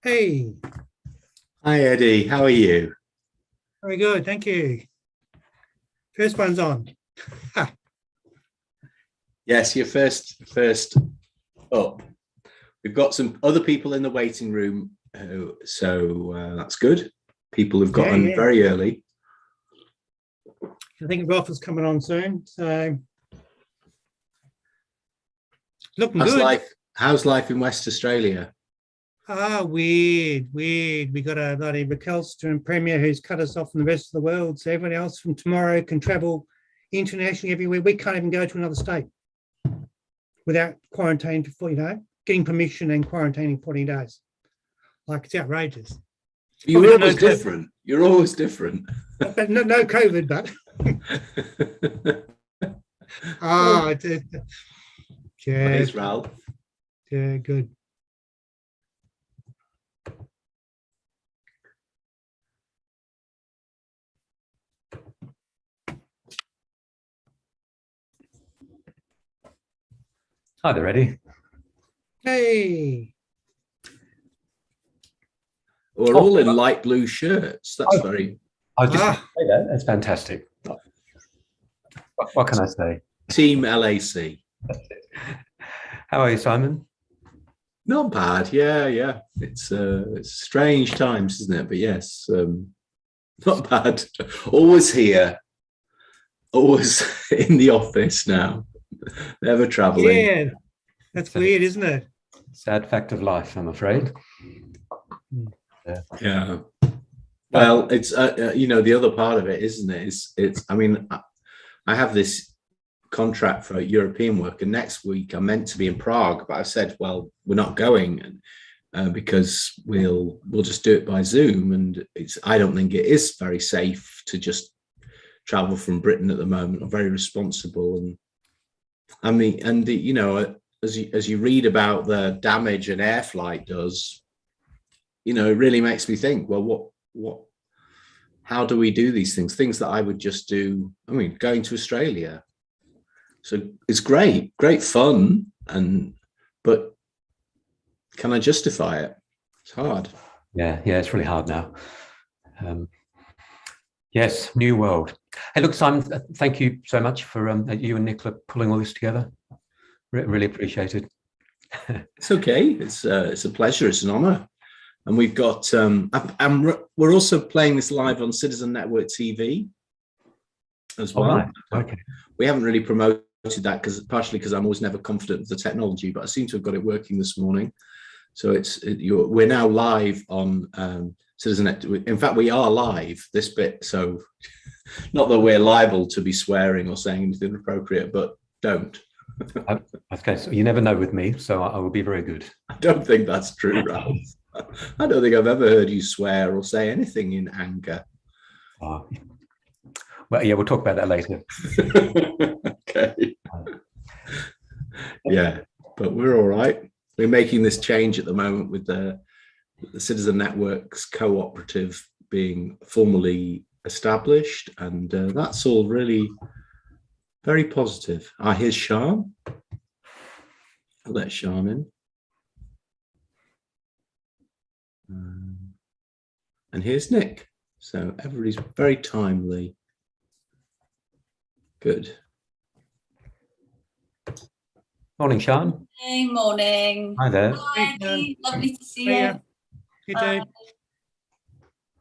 Hey, Hi Eddie, how are you? very good. Thank you. First one's on. Ha. Yes, you're first up. We've got some other people in the waiting room, so that's good. People have gotten very early. I think Rolf is coming on soon. So looking How's good. how's life in West Australia? Weird. We got a bloody recalcitrant premier who's cut us off from the rest of the world. So everyone else from tomorrow can travel internationally everywhere. We can't even go to another state without quarantine for, getting permission and quarantining 14 days. Like, it's outrageous. You're always different. You're always different. But no COVID, but Thanks, Ralph. Yeah, good. Hi there, Eddie. Hey. We're all in light blue shirts. That's very. I was just going to say that. That's fantastic. What can I say? Team LAC. How are you, Simon? Not bad. Yeah. It's strange times, isn't it? But yes, not bad. Always here. Always in the office now. Never traveling. Yeah, that's weird, isn't it? Sad fact of life, I'm afraid. Yeah. Well, it's the other part of it, isn't it? It's. I mean, I have this contract for European work, and next week I'm meant to be in Prague, but I said, well, we're not going, because we'll just do it by Zoom, and I don't think it is very safe to just travel from Britain at the moment, or very responsible. And I mean, and as you read about the damage an air flight does, it really makes me think, well, how do we do these things that I would just do. I mean, going to Australia, so it's great fun, but can I justify it? It's hard. Yeah, it's really hard now. Yes, new world. Hey, look, Simon, thank you so much for you and Nicola pulling all this together. Really appreciate it. It's okay. It's a pleasure. It's an honor. And we've got we're also playing this live on Citizen Network TV as well. Right. Okay. We haven't really promoted that partially because I'm always never confident of the technology, but I seem to have got it working this morning. So we're now live on Citizen Network. In fact, we are live this bit. So not that we're liable to be swearing or saying anything inappropriate, but don't. Okay, so you never know with me, so I will be very good. I don't think that's true, Ralph. I don't think I've ever heard you swear or say anything in anger. Well, yeah, we'll talk about that later. Okay. Yeah, but we're all right. We're making this change at the moment with the Citizen Network's cooperative being formally established, and that's all really very positive. Here's Sean. I'll let Sean in. And here's Nick. So everybody's very timely. Good. Morning, Sean. Morning. Hi there. Hi, lovely to see Hiya. you. Good day.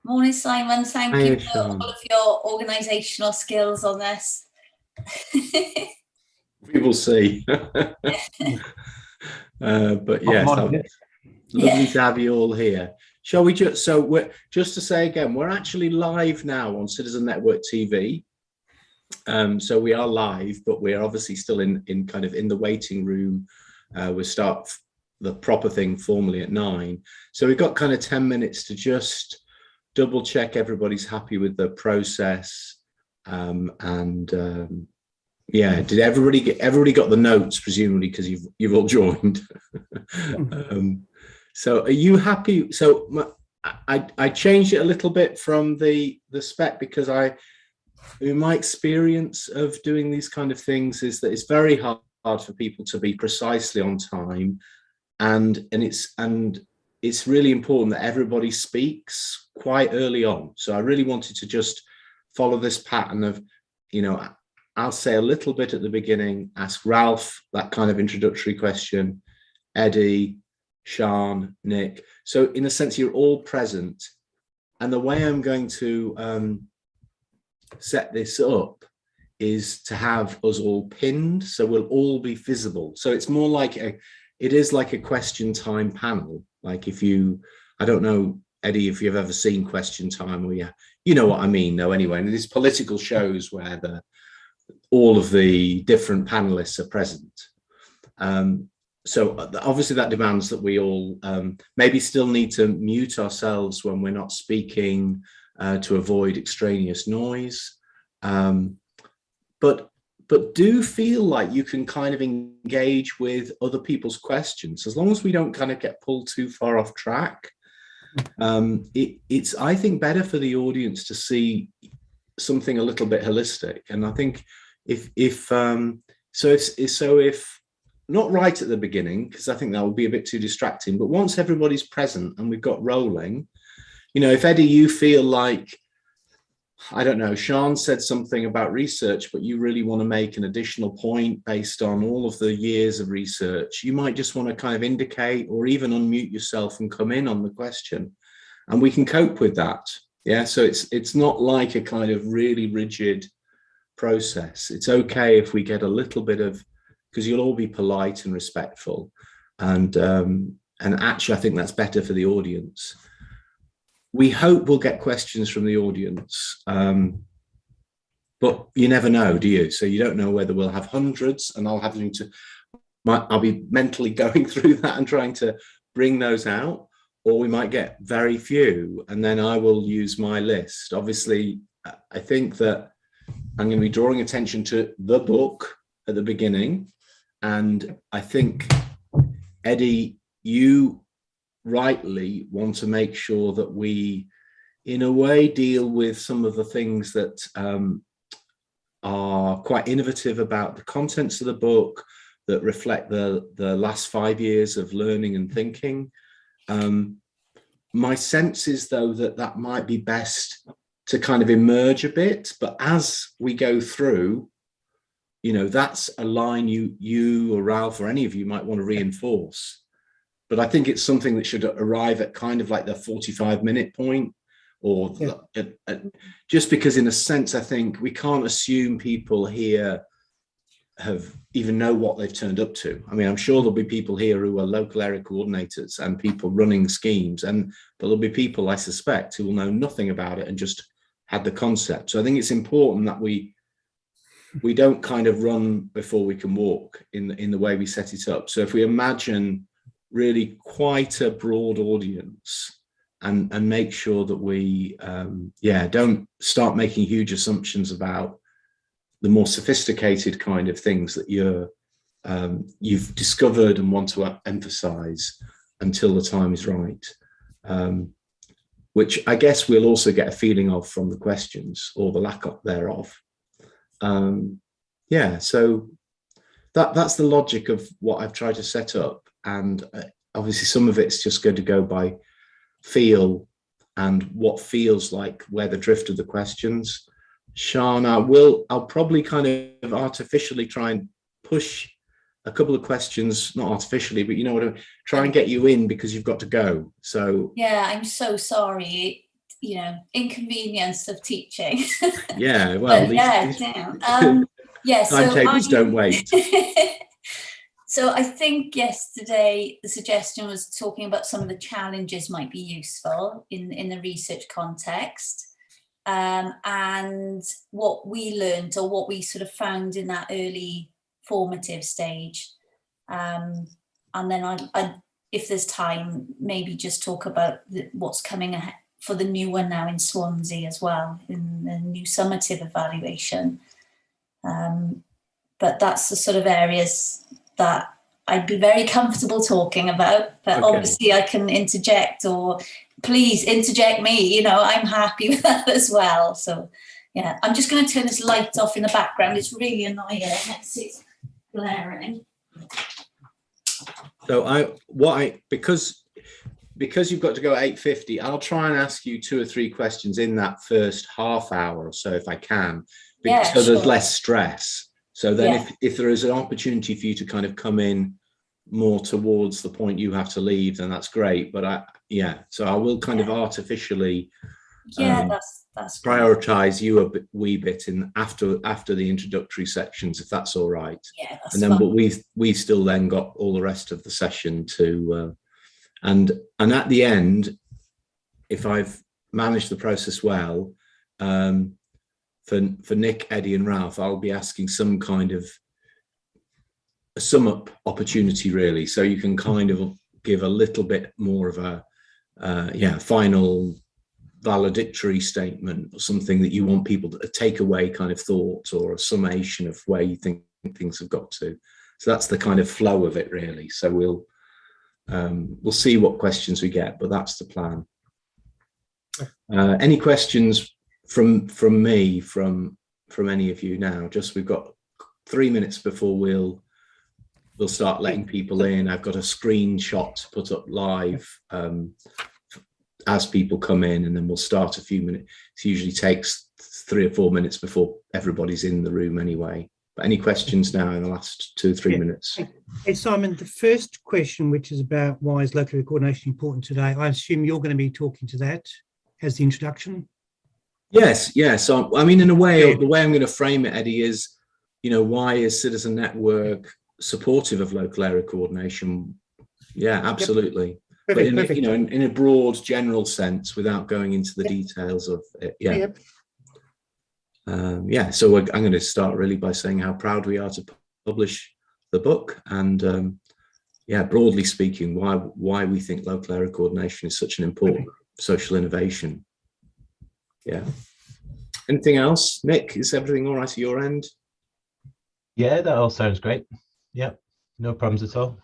Morning, Simon. Thank Hiya, you for Sean. all of your organisational skills on this. We will see. But yes, Morning. lovely to have you all here. Shall we just just to say again, we're actually live now on Citizen Network TV. So we are live, but we're obviously still in kind of in the waiting room. We'll start the proper thing formally at 9. So we've got kind of 10 minutes to just double check everybody's happy with the process. Yeah, did everybody got the notes, presumably, because you've all joined. So are you happy? So I changed it a little bit from the spec because in my experience of doing these kind of things is that it's very hard for people to be precisely on time, and it's really important that everybody speaks quite early on. So I really wanted to just follow this pattern of, I'll say a little bit at the beginning, ask Ralph that kind of introductory question, Eddie, Sean, Nick. So in a sense, you're all present. And the way I'm going to set this up is to have us all pinned, so we'll all be visible. So it's more like it is like a question time panel. Like I don't know, Eddie, if you've ever seen Question Time, or you know what I mean, though, anyway. And these political shows where all of the different panelists are present. So obviously that demands that we all maybe still need to mute ourselves when we're not speaking to avoid extraneous noise. But do feel like you can kind of engage with other people's questions, as long as we don't kind of get pulled too far off track. It's, I think, better for the audience to see something a little bit holistic. And I think if not right at the beginning, because I think that would be a bit too distracting, but once everybody's present and we've got rolling, if Eddie, you feel like, I don't know, Sean said something about research, but you really want to make an additional point based on all of the years of research, you might just want to kind of indicate or even unmute yourself and come in on the question, and we can cope with that. Yeah, so it's not like a kind of really rigid process. It's okay if we get a little bit of, because you'll all be polite and respectful, and actually I think that's better for the audience. We hope we'll get questions from the audience, but you never know, do you? So you don't know whether we'll have hundreds, and I'll be mentally going through that and trying to bring those out, or we might get very few, and then I will use my list. Obviously, I think that I'm going to be drawing attention to the book at the beginning, and I think, Eddie, you rightly want to make sure that we, in a way, deal with some of the things that are quite innovative about the contents of the book, that reflect the last 5 years of learning and thinking. My sense is, though, that might be best to kind of emerge a bit, but as we go through, that's a line you or Ralph or any of you might want to reinforce. But I think it's something that should arrive at kind of like the 45-minute point, or just because, in a sense, I think we can't assume people here have even know what they've turned up to. I mean, I'm sure there'll be people here who are local area coordinators and people running schemes, but there'll be people, I suspect, who will know nothing about it and just had the concept. So I think it's important that we don't kind of run before we can walk in the way we set it up. So if we imagine really quite a broad audience, and make sure that we don't start making huge assumptions about the more sophisticated kind of things that you've discovered and want to emphasize until the time is right, which I guess we'll also get a feeling of from the questions, or the lack of thereof. So that's the logic of what I've tried to set up, and obviously some of it's just going to go by feel and what feels like where the drift of the questions. Sean, I'll probably kind of artificially try and push a couple of questions, not artificially, but you know what I mean, try and get you in because you've got to go. So yeah, I'm so sorry, inconvenience of teaching. Yeah, well, timetables don't wait. So I think yesterday the suggestion was talking about some of the challenges might be useful in the research context, and what we learned, or what we sort of found in that early formative stage. And then I if there's time, maybe just talk about what's coming ahead for the new one now in Swansea as well, in the new summative evaluation. But that's the sort of areas that I'd be very comfortable talking about, but obviously I can interject, or please interject me, I'm happy with that as well. So yeah, I'm just going to turn this light off in the background. It's really annoying. It's glaring. So because you've got to go at 8:50, I'll try and ask you 2 or 3 questions in that first half hour or so, if I can, so there's less stress. So then if there is an opportunity for you to kind of come in more towards the point you have to leave, then that's great. But so I will kind of artificially that's prioritize you a wee bit in after the introductory sections, if that's all right. Yeah, that's and then fine. But we've still then got all the rest of the session to and at the end, if I've managed the process well, for Nick, Eddie and Ralph, I'll be asking some kind of a sum up opportunity, really, so you can kind of give a little bit more of a final valedictory statement, or something that you want people to take away kind of thoughts, or a summation of where you think things have got to. So that's the kind of flow of it, really. So we'll see what questions we get, but that's the plan. Any questions from me, from any of you now? Just, we've got 3 minutes before we'll start letting people in. I've got a screenshot to put up live as people come in, and then we'll start a few minutes. It usually takes 3 or 4 minutes before everybody's in the room anyway. But any questions now in the last 2 or 3 minutes? Hey, Simon, the first question, which is about why is local area coordination important today, I assume you're going to be talking to that as the introduction? Yes. So, I mean, in a way, the way I'm going to frame it, Eddie, is, why is Citizen Network supportive of local area coordination? Yeah, absolutely. Perfect, but perfect. In a broad, general sense, without going into the details of it. So I'm going to start really by saying how proud we are to publish the book, and broadly speaking, why we think local area coordination is such an important social innovation. Yeah. Anything else, Nick? Is everything all right at your end? Yeah, that all sounds great. Yeah, no problems at all.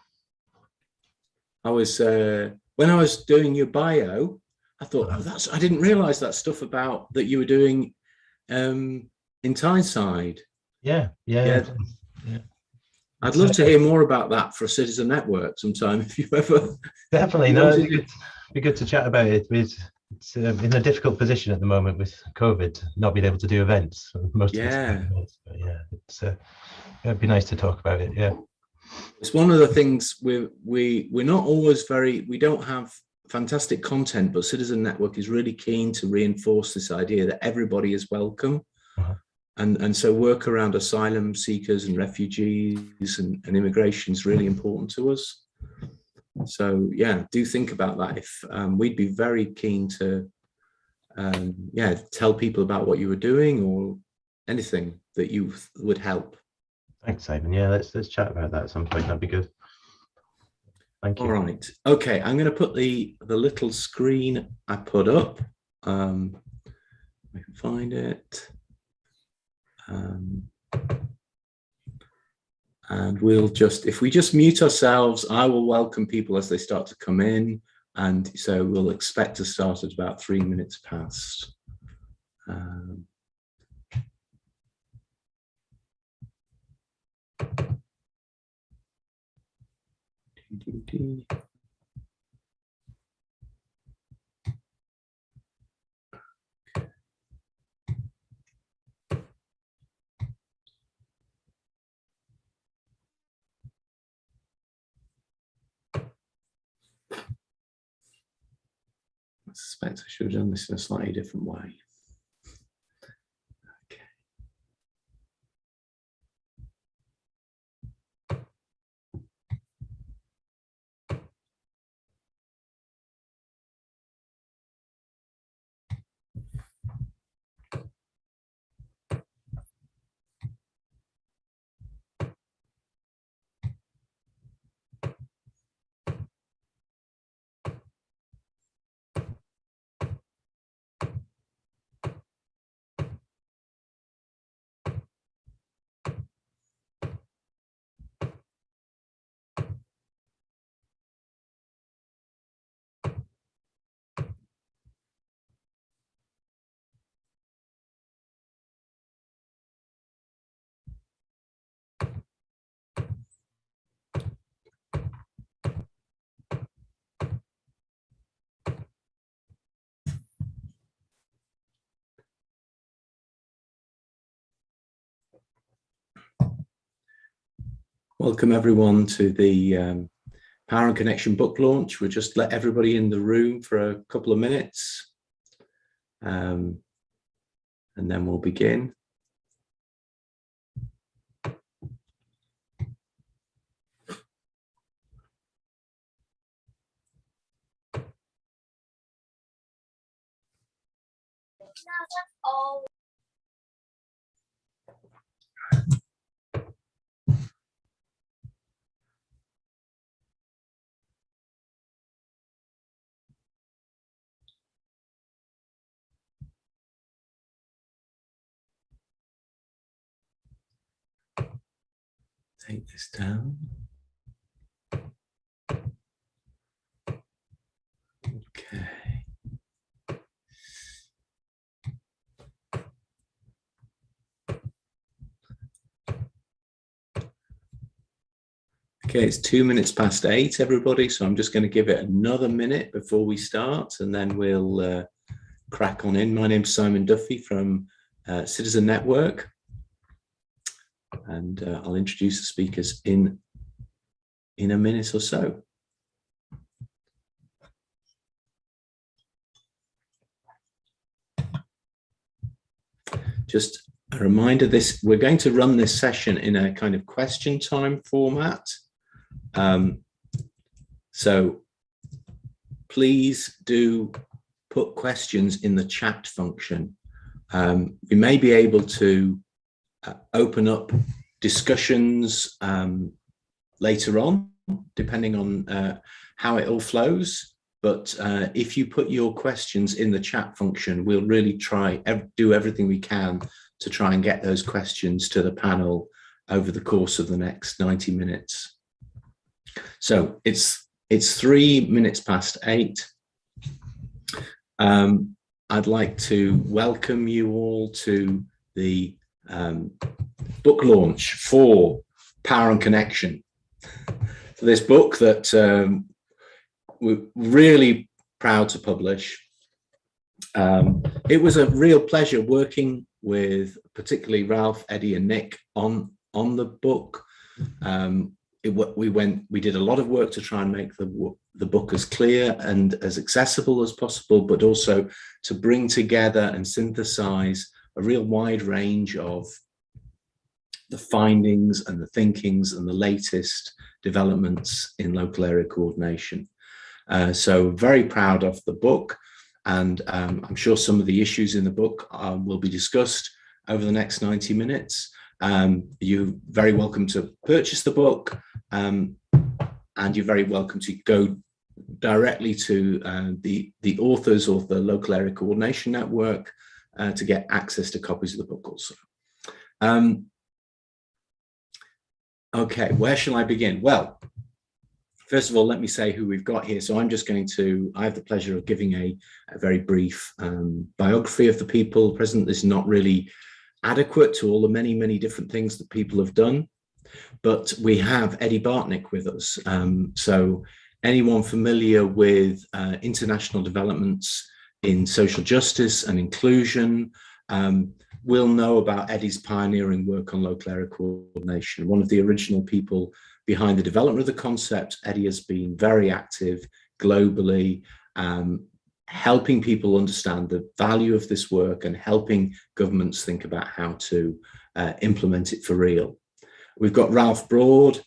I was when I was doing your bio, I thought, oh, I didn't realize that stuff about that you were doing in Tyneside. Yeah. I'd love to hear more about that for a Citizen Network sometime, if you ever. Definitely. No, it'd be good to chat about it. It's in a difficult position at the moment with COVID, not being able to do events. Most of us do events, but yeah, it'd be nice to talk about it. Yeah. It's one of the things we're not always we don't have fantastic content, but Citizen Network is really keen to reinforce this idea that everybody is welcome. Uh-huh. And so work around asylum seekers and refugees and immigration is really important to us. So yeah, do think about that. If we'd be very keen to tell people about what you were doing or anything that you would help. Thanks, Simon. Yeah, let's chat about that at some point. That'd be good. Thank you. All right. Okay, I'm going to put the little screen I put up. I can find it. And we'll if we just mute ourselves, I will welcome people as they start to come in. And so we'll expect to start at about 3 minutes past. I suspect I should have done this in a slightly different way. Okay. Welcome everyone to the Power and Connection book launch. We'll just let everybody in the room for a couple of minutes and then we'll begin. Take this down. Okay. Okay, it's 2 minutes past 8, everybody. So I'm just going to give it another minute before we start, and then we'll crack on in. My name's Simon Duffy from Citizen Network, and I'll introduce the speakers in a minute or so. Just a reminder, we're going to run this session in a kind of question time format. So please do put questions in the chat function. We may be able to open up discussions later on, depending on how it all flows. But if you put your questions in the chat function, we'll really do everything we can to try and get those questions to the panel over the course of the next 90 minutes. So it's 3 minutes past 8. I'd like to welcome you all to the book launch for Power and Connection. For this book that we're really proud to publish. It was a real pleasure working with particularly Ralph, Eddie and Nick on the book. We did a lot of work to try and make the book as clear and as accessible as possible, but also to bring together and synthesize a real wide range of the findings and the thinkings and the latest developments in local area coordination. So very proud of the book, and I'm sure some of the issues in the book will be discussed over the next 90 minutes. You're very welcome to purchase the book, and you're very welcome to go directly to the authors of the Local Area Coordination Network to get access to copies of the book also. Okay, where shall I begin? Well, first of all, let me say who we've got here. So I'm just going to, I have the pleasure of giving a very brief biography of the people present. This is not really adequate to all the many, many different things that people have done, but we have Eddie Bartnick with us. So anyone familiar with international developments in social justice and inclusion will know about Eddie's pioneering work on local area coordination. One of the original people behind the development of the concept, Eddie has been very active globally, helping people understand the value of this work and helping governments think about how to implement it for real. We've got Ralph Broad.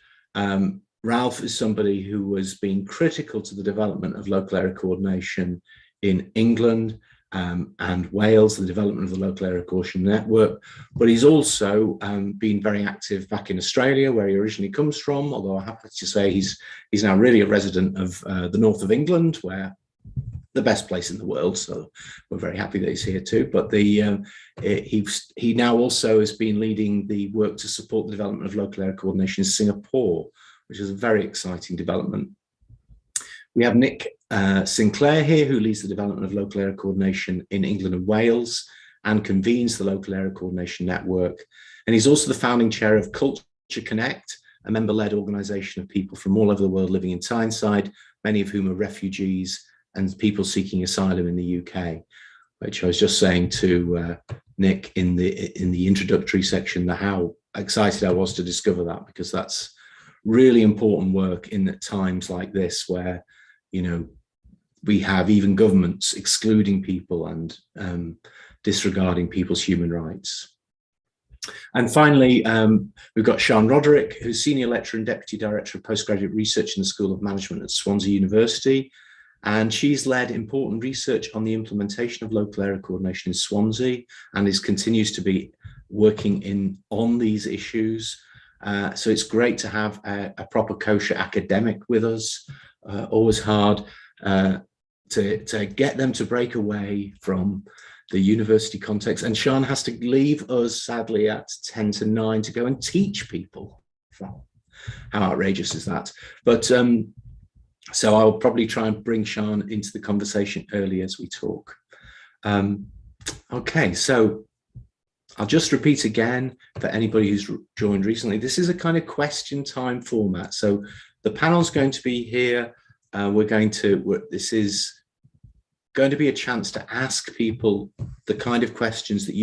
Ralph is somebody who has been critical to the development of local area coordination in England and Wales, the development of the Local Area Coordination Network, but he's also been very active back in Australia, where he originally comes from, although I have to say he's now really a resident of the north of England, where the best place in the world, so we're very happy that he's here too. But he now also has been leading the work to support the development of local area coordination in Singapore, which is a very exciting development. We have Nick Sinclair here, who leads the development of local area coordination in England and Wales and convenes the Local Area Coordination Network. And he's also the founding chair of Culture Connect, a member-led organisation of people from all over the world living in Tyneside, many of whom are refugees and people seeking asylum in the UK, which I was just saying to Nick in the introductory section, how excited I was to discover that, because that's really important work in times like this, where, you know, we have even governments excluding people and disregarding people's human rights. And finally, we've got Sian Roderick, who's Senior Lecturer and Deputy Director of Postgraduate Research in the School of Management at Swansea University. And she's led important research on the implementation of local area coordination in Swansea, and continues to be working on these issues. So it's great to have a proper kosher academic with us. Always hard to get them to break away from the university context. And Sian has to leave us, sadly, at 10 to 9 to go and teach people. How outrageous is that? But so I'll probably try and bring Sian into the conversation early as we talk. Okay, so I'll just repeat again for anybody who's joined recently. This is a kind of question time format. So the panel's going to be here. This is going to be a chance to ask people the kind of questions that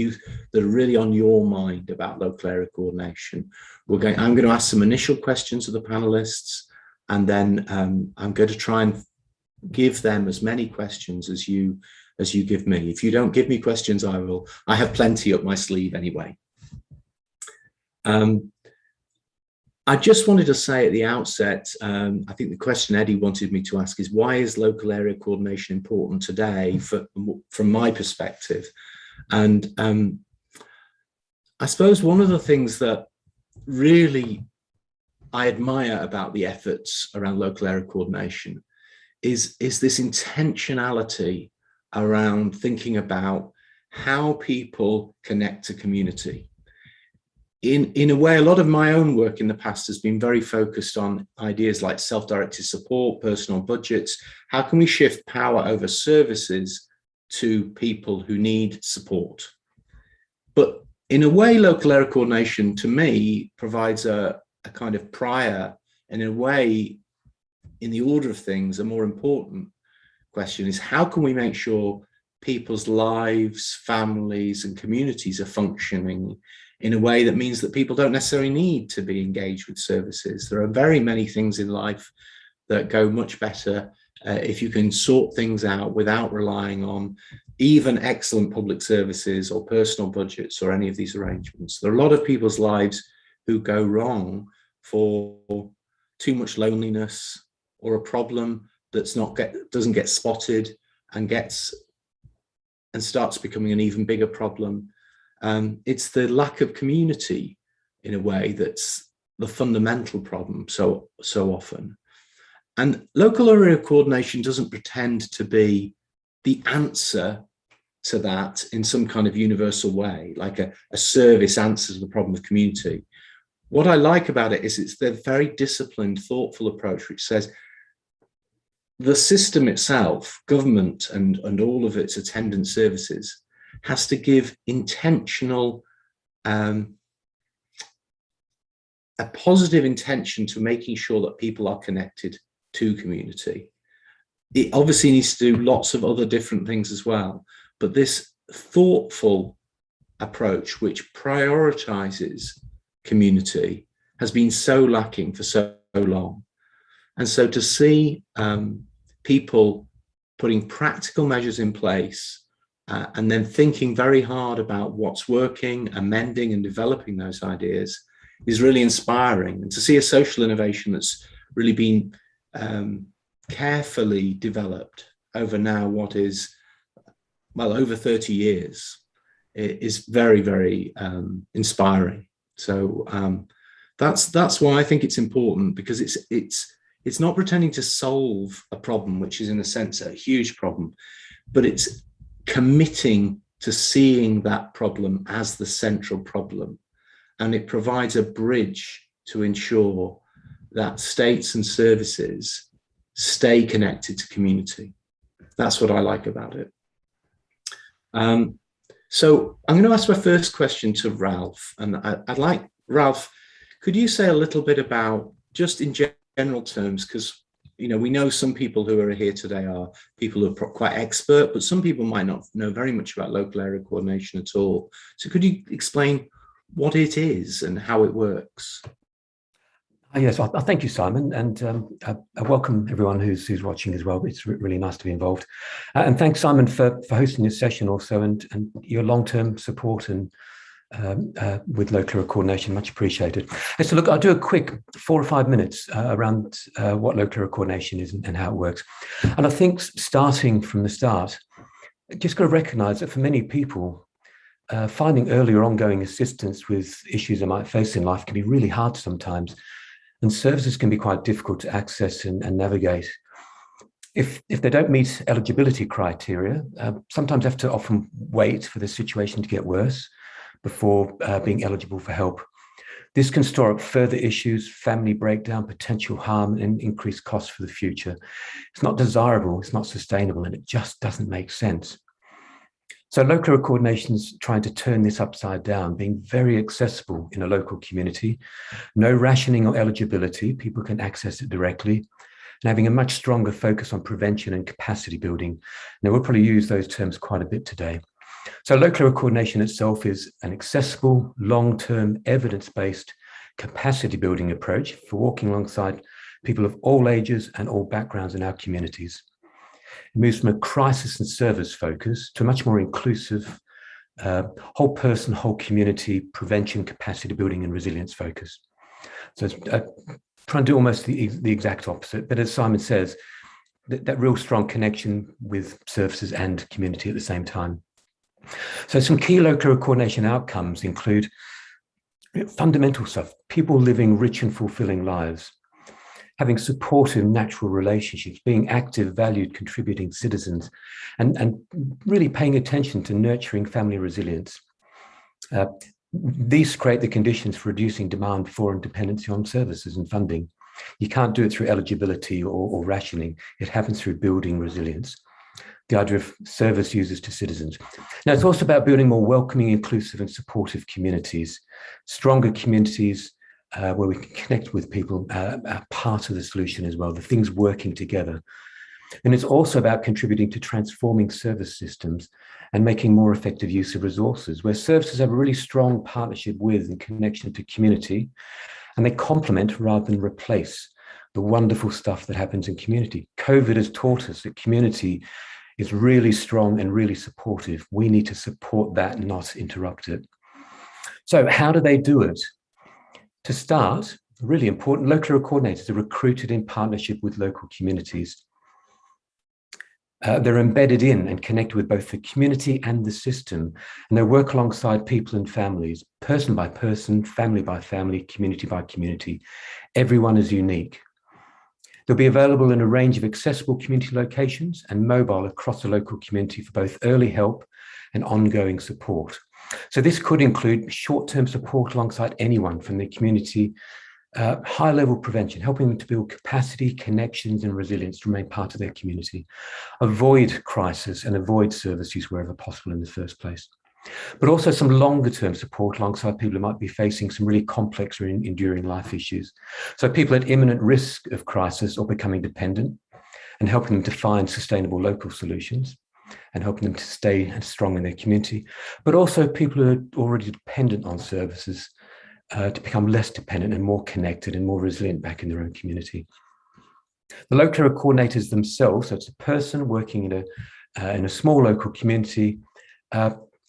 are really on your mind about local area coordination. I'm going to ask some initial questions of the panelists, and then I'm going to try and give them as many questions as you give me. If you don't give me questions, I have plenty up my sleeve anyway. I just wanted to say at the outset, I think the question Eddie wanted me to ask is, why is local area coordination important today from my perspective? And I suppose one of the things that really I admire about the efforts around local area coordination is this intentionality around thinking about how people connect to community. In a way, a lot of my own work in the past has been very focused on ideas like self-directed support, personal budgets. How can we shift power over services to people who need support. But in a way, local area coordination to me provides a kind of prior, and in a way, in the order of things, a more important question is, how can we make sure people's lives, families, and communities are functioning in a way that means that people don't necessarily need to be engaged with services? There are very many things in life that go much better if you can sort things out without relying on even excellent public services or personal budgets or any of these arrangements. There are a lot of people's lives who go wrong for too much loneliness or a problem that's doesn't get spotted and starts becoming an even bigger problem. It's the lack of community, in a way, that's the fundamental problem so often. And local area coordination doesn't pretend to be the answer to that in some kind of universal way, like a service answer to the problem of community. What I like about it is it's the very disciplined, thoughtful approach, which says the system itself, government and all of its attendant services, has to give intentional, a positive intention to making sure that people are connected to community. It obviously needs to do lots of other different things as well, but this thoughtful approach, which prioritizes community, has been so lacking for so long. And so to see people putting practical measures in place and then thinking very hard about what's working, amending and developing those ideas is really inspiring. And to see a social innovation that's really been carefully developed over now what is, well, over 30 years, is very, very inspiring. So that's why I think it's important, because it's not pretending to solve a problem, which is in a sense a huge problem, but it's committing to seeing that problem as the central problem. And it provides a bridge to ensure that states and services stay connected to community. That's what I like about it. So I'm going to ask my first question to Ralph, and I'd like, Ralph, could you say a little bit about, just in general terms, because we know some people who are here today are people who are quite expert, but some people might not know very much about local area coordination at all. So could you explain what it is and how it works? Yes, well, thank you, Simon, and I welcome everyone who's watching as well. It's really nice to be involved, and thanks, Simon, for hosting this session also, and your long-term support and with local area coordination, much appreciated. And so, look, I'll do a quick 4 or 5 minutes around what local area coordination is and how it works. And I think starting from the start, just got to recognise that for many people, finding early or ongoing assistance with issues they might face in life can be really hard sometimes. And services can be quite difficult to access and navigate. If they don't meet eligibility criteria, sometimes have to often wait for the situation to get worse before being eligible for help. This can store up further issues, family breakdown, potential harm, and increased costs for the future. It's not desirable, it's not sustainable, and it just doesn't make sense. So local area coordination is trying to turn this upside down, being very accessible in a local community, no rationing or eligibility, people can access it directly, and having a much stronger focus on prevention and capacity building. Now, we'll probably use those terms quite a bit today. So local area coordination itself is an accessible, long-term, evidence-based capacity building approach for walking alongside people of all ages and all backgrounds in our communities. It moves from a crisis and service focus to a much more inclusive, whole person, whole community, prevention, capacity building, and resilience focus. So it's trying to do almost the exact opposite, but as Simon says, that real strong connection with services and community at the same time. So some key local area coordination outcomes include fundamental stuff, people living rich and fulfilling lives, having supportive natural relationships, being active, valued, contributing citizens, and really paying attention to nurturing family resilience. These create the conditions for reducing demand for and dependency on services and funding. You can't do it through eligibility or rationing. It happens through building resilience. the idea of service users to citizens. Now, it's also about building more welcoming, inclusive and supportive communities, stronger communities where we can connect with people are part of the solution as well, the things working together. And it's also about contributing to transforming service systems and making more effective use of resources, where services have a really strong partnership with and connection to community, and they complement rather than replace the wonderful stuff that happens in community. COVID has taught us that community is really strong and really supportive. We need to support that, not interrupt it. So how do they do it? To start, really important, local coordinators are recruited in partnership with local communities. They're embedded in and connected with both the community and the system, and they work alongside people and families, person by person, family by family, community by community. Everyone is unique. They'll be available in a range of accessible community locations and mobile across the local community for both early help and ongoing support. So this could include short-term support alongside anyone from the community, high-level prevention, helping them to build capacity, connections and resilience to remain part of their community, avoid crisis and avoid service use wherever possible in the first place. But also some longer-term support alongside people who might be facing some really complex or enduring life issues. So people at imminent risk of crisis or becoming dependent, and helping them to find sustainable local solutions and helping them to stay strong in their community. But also people who are already dependent on services to become less dependent and more connected and more resilient back in their own community. The local area coordinators themselves, so it's a person working in a small local community,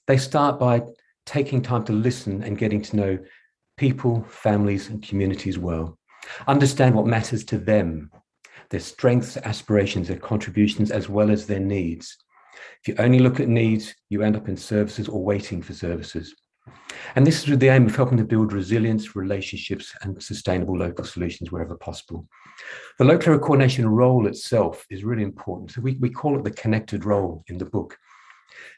they start by taking time to listen and getting to know people, families and communities well. Understand what matters to them, their strengths, aspirations, their contributions, as well as their needs. If you only look at needs, you end up in services or waiting for services. And this is with the aim of helping to build resilience, relationships and sustainable local solutions wherever possible. The local area coordination role itself is really important. So we call it the connected role in the book.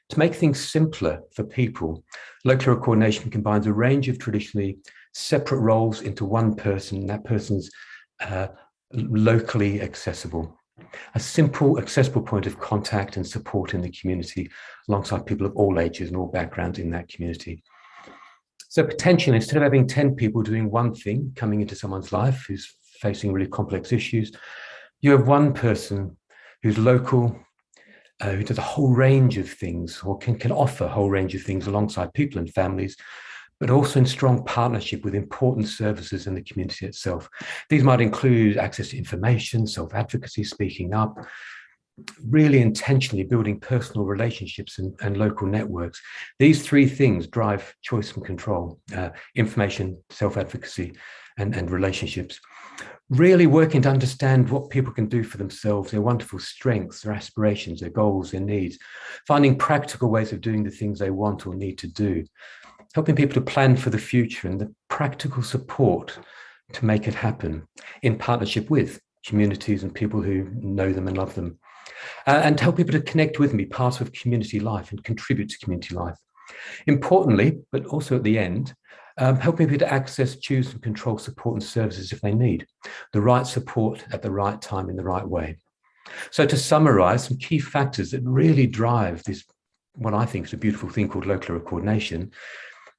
To make things simpler for people, local area coordination combines a range of traditionally separate roles into one person, and that person's locally accessible. A simple, accessible point of contact and support in the community alongside people of all ages and all backgrounds in that community. So potentially, instead of having 10 people doing one thing coming into someone's life who's facing really complex issues, you have one person who's local, who does a whole range of things or can offer a whole range of things alongside people and families, but also in strong partnership with important services in the community itself. These might include access to information, self-advocacy, speaking up, really intentionally building personal relationships and local networks. These three things drive choice and control, information, self-advocacy, and relationships. Really working to understand what people can do for themselves, their wonderful strengths, their aspirations, their goals, their needs, finding practical ways of doing the things they want or need to do, helping people to plan for the future and the practical support to make it happen in partnership with communities and people who know them and love them. And help people to connect with and be part of community life and contribute to community life. Importantly, but also at the end, helping people to access, choose and control support and services if they need the right support at the right time in the right way. So to summarize, some key factors that really drive this, what I think is a beautiful thing called local area coordination,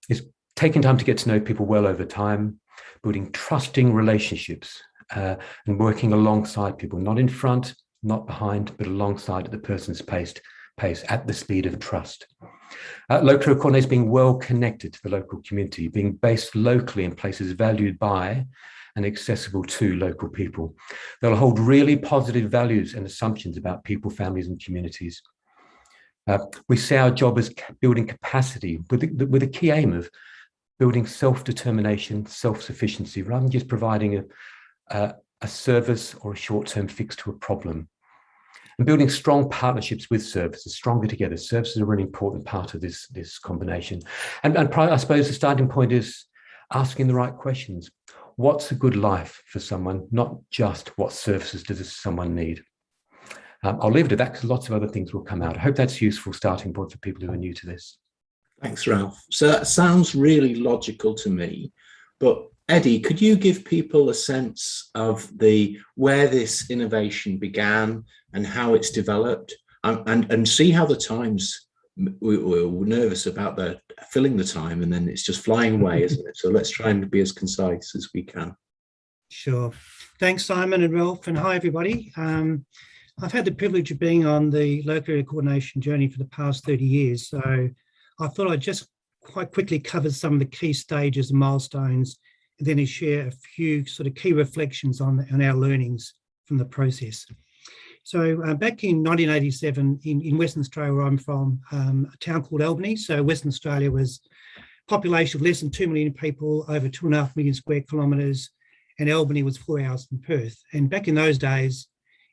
is taking time to get to know people well over time, building trusting relationships and working alongside people, not in front, not behind, but alongside at the person's pace at the speed of trust. Local area coordinators being well connected to the local community, being based locally in places valued by and accessible to local people. They'll hold really positive values and assumptions about people, families and communities. We see our job as building capacity with the key aim of building self-determination, self-sufficiency, rather than just providing a service or a short-term fix to a problem. And building strong partnerships with services, stronger together. Services are a really important part of this combination. And I suppose the starting point is asking the right questions. What's a good life for someone, not just what services does someone need? I'll leave it at that because lots of other things will come out. I hope that's a useful starting point for people who are new to this. Thanks, Ralph. So that sounds really logical to me, but Eddie, could you give people a sense of where this innovation began and how it's developed? and see how the Times, we're nervous about the filling the time, and then it's just flying away, isn't it? So let's try and be as concise as we can. Sure. Thanks, Simon and Ralph, and hi, everybody. I've had the privilege of being on the local area coordination journey for the past 30 years. So I thought I'd just quite quickly cover some of the key stages and milestones, and then share a few sort of key reflections on our learnings from the process. So back in 1987 in Western Australia, where I'm from, a town called Albany. So Western Australia was a population of less than 2 million people, over 2.5 million square kilometres, and Albany was 4 hours from Perth. And back in those days,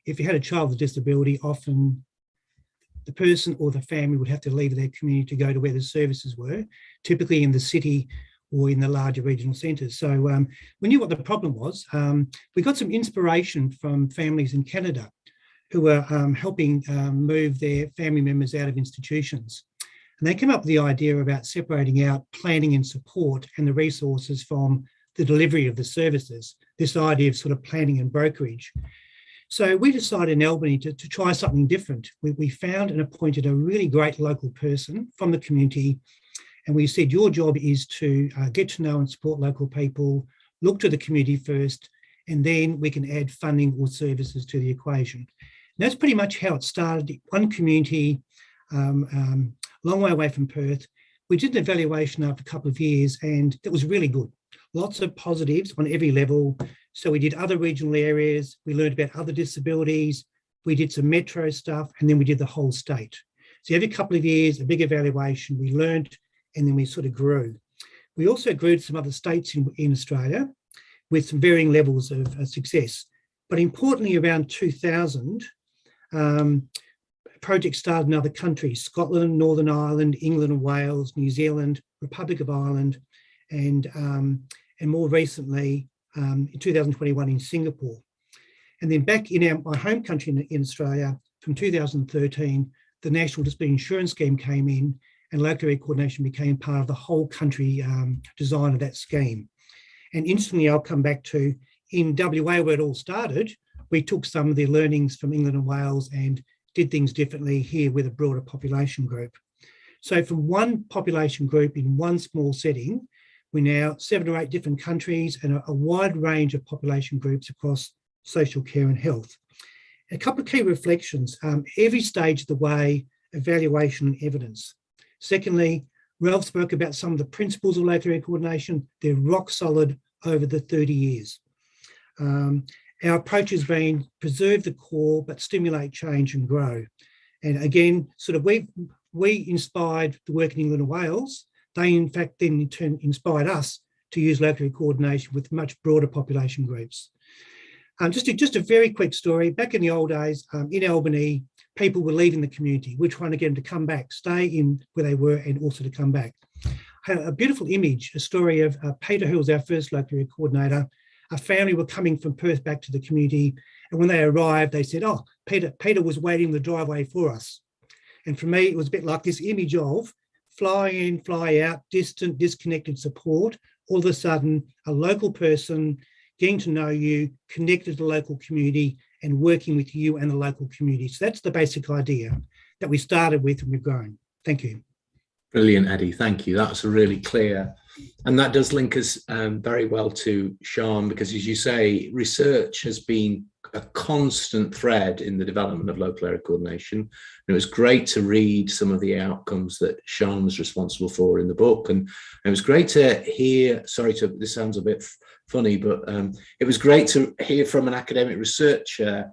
if you had a child with a disability, often the person or the family would have to leave their community to go to where the services were, typically in the city or in the larger regional centres. So we knew what the problem was. We got some inspiration from families in Canada who were helping move their family members out of institutions. And they came up with the idea about separating out planning and support and the resources from the delivery of the services, this idea of sort of planning and brokerage. So we decided in Albany to try something different. We found and appointed a really great local person from the community. And we said, your job is to get to know and support local people, look to the community first, and then we can add funding or services to the equation. And that's pretty much how it started. One community, long way away from Perth. We did an evaluation after a couple of years, and it was really good. Lots of positives on every level. So we did other regional areas. We learned about other disabilities. We did some metro stuff, and then we did the whole state. So every couple of years, a big evaluation, we learned, and then we sort of grew. We also grew to some other states in Australia with some varying levels of success. But importantly, around 2000, projects started in other countries: Scotland, Northern Ireland, England and Wales, New Zealand, Republic of Ireland, and more recently, in 2021 in Singapore. And then back in my home country in Australia, from 2013, the National Disability Insurance Scheme came in, and local area coordination became part of the whole country design of that scheme. And instantly, I'll come back to, in WA, where it all started, we took some of the learnings from England and Wales and did things differently here with a broader population group. So from one population group in one small setting, we're now 7 or 8 different countries and a wide range of population groups across social care and health. A couple of key reflections: every stage of the way, evaluation and evidence. Secondly, Ralph spoke about some of the principles of local area coordination. They're rock solid over the 30 years. Our approach has been preserve the core, but stimulate change and grow. And again, sort of we inspired the work in England and Wales. They, in fact, then in turn inspired us to use local area coordination with much broader population groups. Just a very quick story. Back in the old days, in Albany, people were leaving the community. We're trying to get them to come back, stay in where they were, and also to come back. I had a beautiful image, a story of Peter, who was our first local area coordinator. A family were coming from Perth back to the community, and when they arrived, they said, "Oh, Peter was waiting in the driveway for us." And for me, it was a bit like this image of fly in, fly out, distant, disconnected support. All of a sudden, a local person getting to know you, connected to the local community, and working with you and the local community. So that's the basic idea that we started with and we've grown. Thank you. Brilliant, Eddie. Thank you. That's a really clear, and that does link us very well to Sean, because as you say, research has been a constant thread in the development of local area coordination. And it was great to read some of the outcomes that Sean was responsible for in the book. And it was great to hear, this sounds a bit funny, but it was great to hear from an academic researcher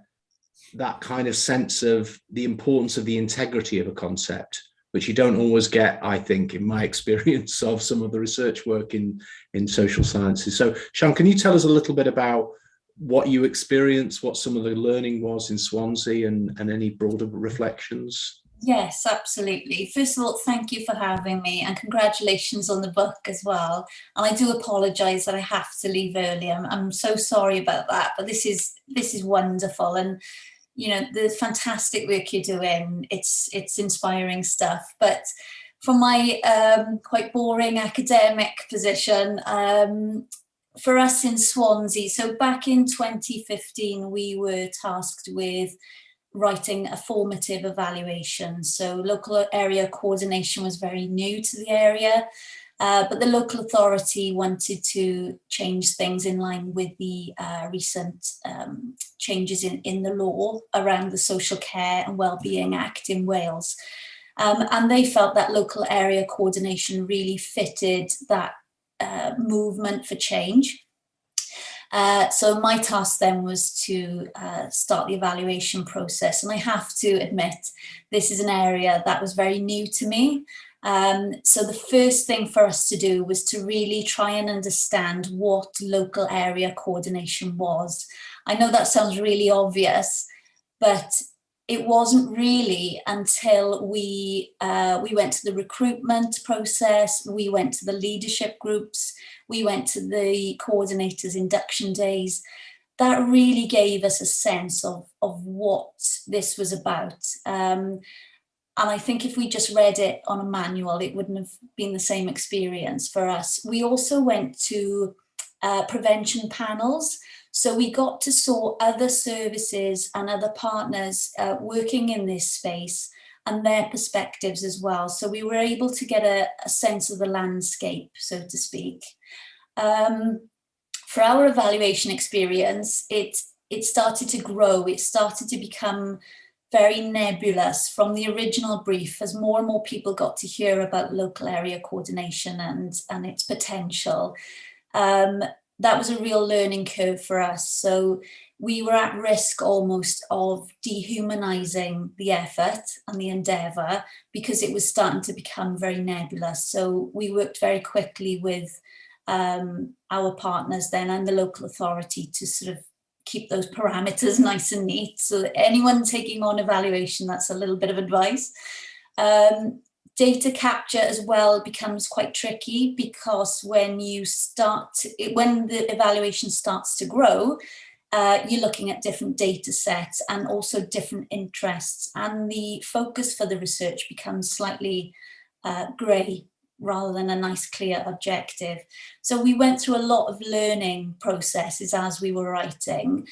that kind of sense of the importance of the integrity of a concept, which you don't always get, I think, in my experience of some of the research work in social sciences. So, Sean, can you tell us a little bit about what you experienced, what some of the learning was in Swansea, and any broader reflections? Yes, absolutely. First of all, thank you for having me, and congratulations on the book as well. And I do apologise that I have to leave early. I'm so sorry about that, but this is wonderful. And you know, the fantastic work you're doing, it's inspiring stuff. But from my quite boring academic position, for us in Swansea, so back in 2015, we were tasked with writing a formative evaluation. So local area coordination was very new to the area, but the local authority wanted to change things in line with the recent changes in the law around the Social Care and Wellbeing Act in Wales. And they felt that local area coordination really fitted that movement for change. So my task then was to start the evaluation process. And I have to admit, this is an area that was very new to me. So the first thing for us to do was to really try and understand what local area coordination was. I know that sounds really obvious, but it wasn't really until we went to the recruitment process, we went to the leadership groups, we went to the coordinators' induction days, that really gave us a sense of what this was about. And I think if we just read it on a manual, it wouldn't have been the same experience for us. We also went to prevention panels. So we got to saw other services and other partners working in this space and their perspectives as well. So we were able to get a sense of the landscape, so to speak. For our evaluation experience, it started to grow. It started to become very nebulous from the original brief as more and more people got to hear about local area coordination and its potential. That was a real learning curve for us. So we were at risk almost of dehumanizing the effort and the endeavor because it was starting to become very nebulous. So we worked very quickly with our partners then and the local authority to sort of keep those parameters nice and neat. So anyone taking on evaluation, that's a little bit of advice. Data capture as well becomes quite tricky because when the evaluation starts to grow, you're looking at different data sets and also different interests, and the focus for the research becomes slightly grey rather than a nice clear objective. So we went through a lot of learning processes as we were writing,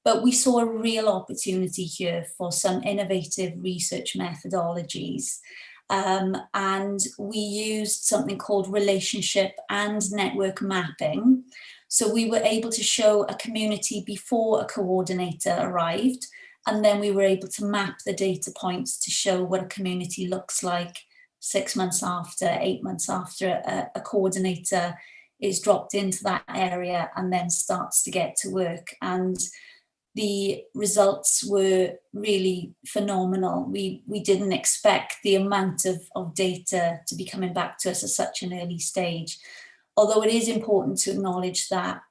but we saw a real opportunity here for some innovative research methodologies. And we used something called relationship and network mapping. So we were able to show a community before a coordinator arrived, and then we were able to map the data points to show what a community looks like 6 months after, 8 months after a coordinator is dropped into that area and then starts to get to work. And the results were really phenomenal. We didn't expect the amount of data to be coming back to us at such an early stage. Although it is important to acknowledge that,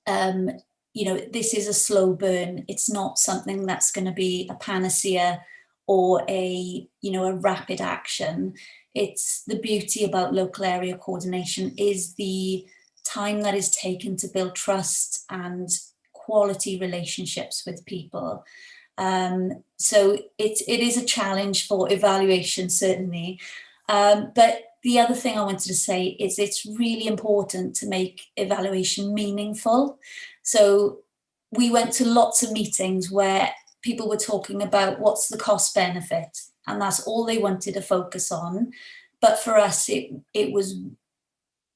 this is a slow burn. It's not something that's going to be a panacea or a rapid action. It's the beauty about local area coordination is the time that is taken to build trust and quality relationships with people. So it is a challenge for evaluation, certainly. But the other thing I wanted to say is it's really important to make evaluation meaningful. So we went to lots of meetings where people were talking about what's the cost benefit, and that's all they wanted to focus on. But for us, it was,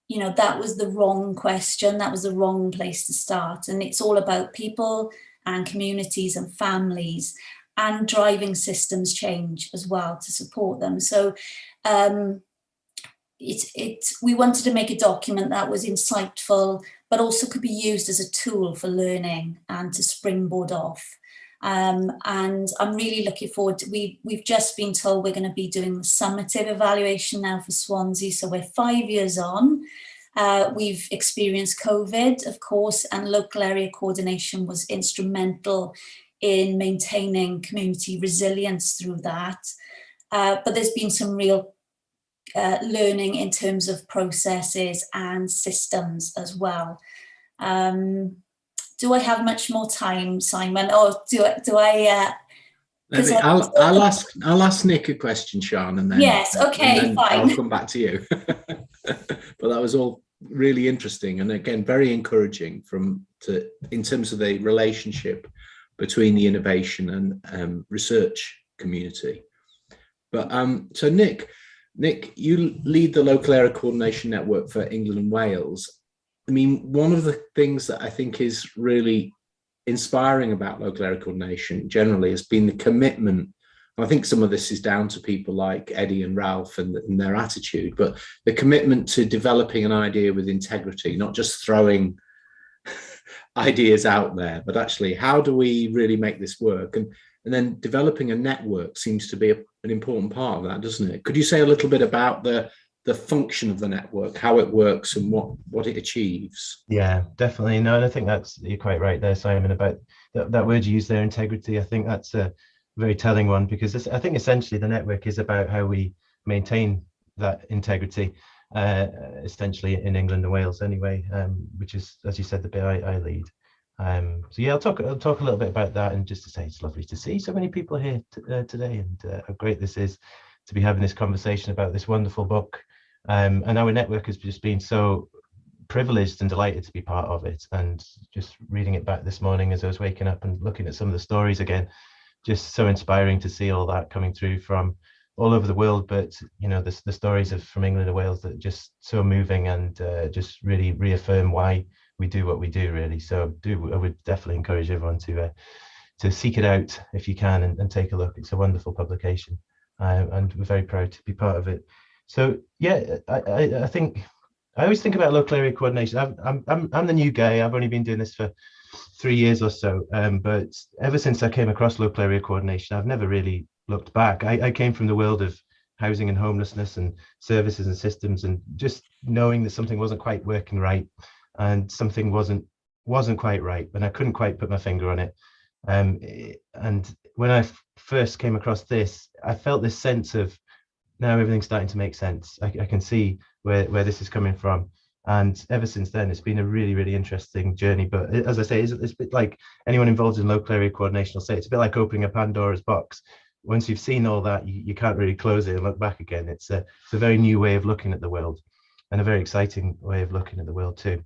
that was the wrong question. That was the wrong place to start. And it's all about people and communities and families and driving systems change as well to support them. So we wanted to make a document that was insightful, but also could be used as a tool for learning and to springboard off. And I'm really looking forward to, we've just been told we're going to be doing the summative evaluation now for Swansea. So we're 5 years on. We've experienced COVID, of course, and local area coordination was instrumental in maintaining community resilience through that. But there's been some real learning in terms of processes and systems as well. Do I have much more time, Simon? Or do I? I'll ask Nick a question, Sian, and then yes, okay, and then fine. I'll come back to you. But that was all really interesting, and again, very encouraging in terms of the relationship between the innovation and research community. But so Nick, you lead the Local Area Coordination Network for England and Wales. I mean, one of the things that I think is really inspiring about local area coordination generally has been the commitment. I think some of this is down to people like Eddie and Ralph and their attitude, but the commitment to developing an idea with integrity, not just throwing ideas out there, but actually how do we really make this work? And then developing a network seems to be an important part of that, doesn't it? Could you say a little bit about the function of the network, how it works and what it achieves? Yeah, definitely. No, and I think you're quite right there, Simon, about that word you used there, integrity. I think that's a very telling one, because I think essentially the network is about how we maintain that integrity, essentially in England and Wales anyway, which is, as you said, the bit I lead. So yeah, I'll talk a little bit about that, and just to say it's lovely to see so many people here today, and how great this is to be having this conversation about this wonderful book. And our network has just been so privileged and delighted to be part of it, and just reading it back this morning as I was waking up and looking at some of the stories again, just so inspiring to see all that coming through from all over the world. But you know, the stories from England and Wales that are just so moving, and just really reaffirm why we do what we do, really. So I would definitely encourage everyone to seek it out if you can, and take a look. It's a wonderful publication, and we're very proud to be part of it. So yeah, I think I always think about local area coordination. I'm the new guy. I've only been doing this for 3 years or so, but ever since I came across local area coordination, I've never really looked back. I came from the world of housing and homelessness and services and systems, and just knowing that something wasn't quite working right, and something wasn't quite right, and I couldn't quite put my finger on it. And when I first came across this, I felt this sense of, now everything's starting to make sense. I can see where this is coming from. And ever since then, it's been a really, really interesting journey. But as I say, it's a bit like anyone involved in local area coordination will say, it's a bit like opening a Pandora's box. Once you've seen all that, you can't really close it and look back again. It's a very new way of looking at the world, and a very exciting way of looking at the world too.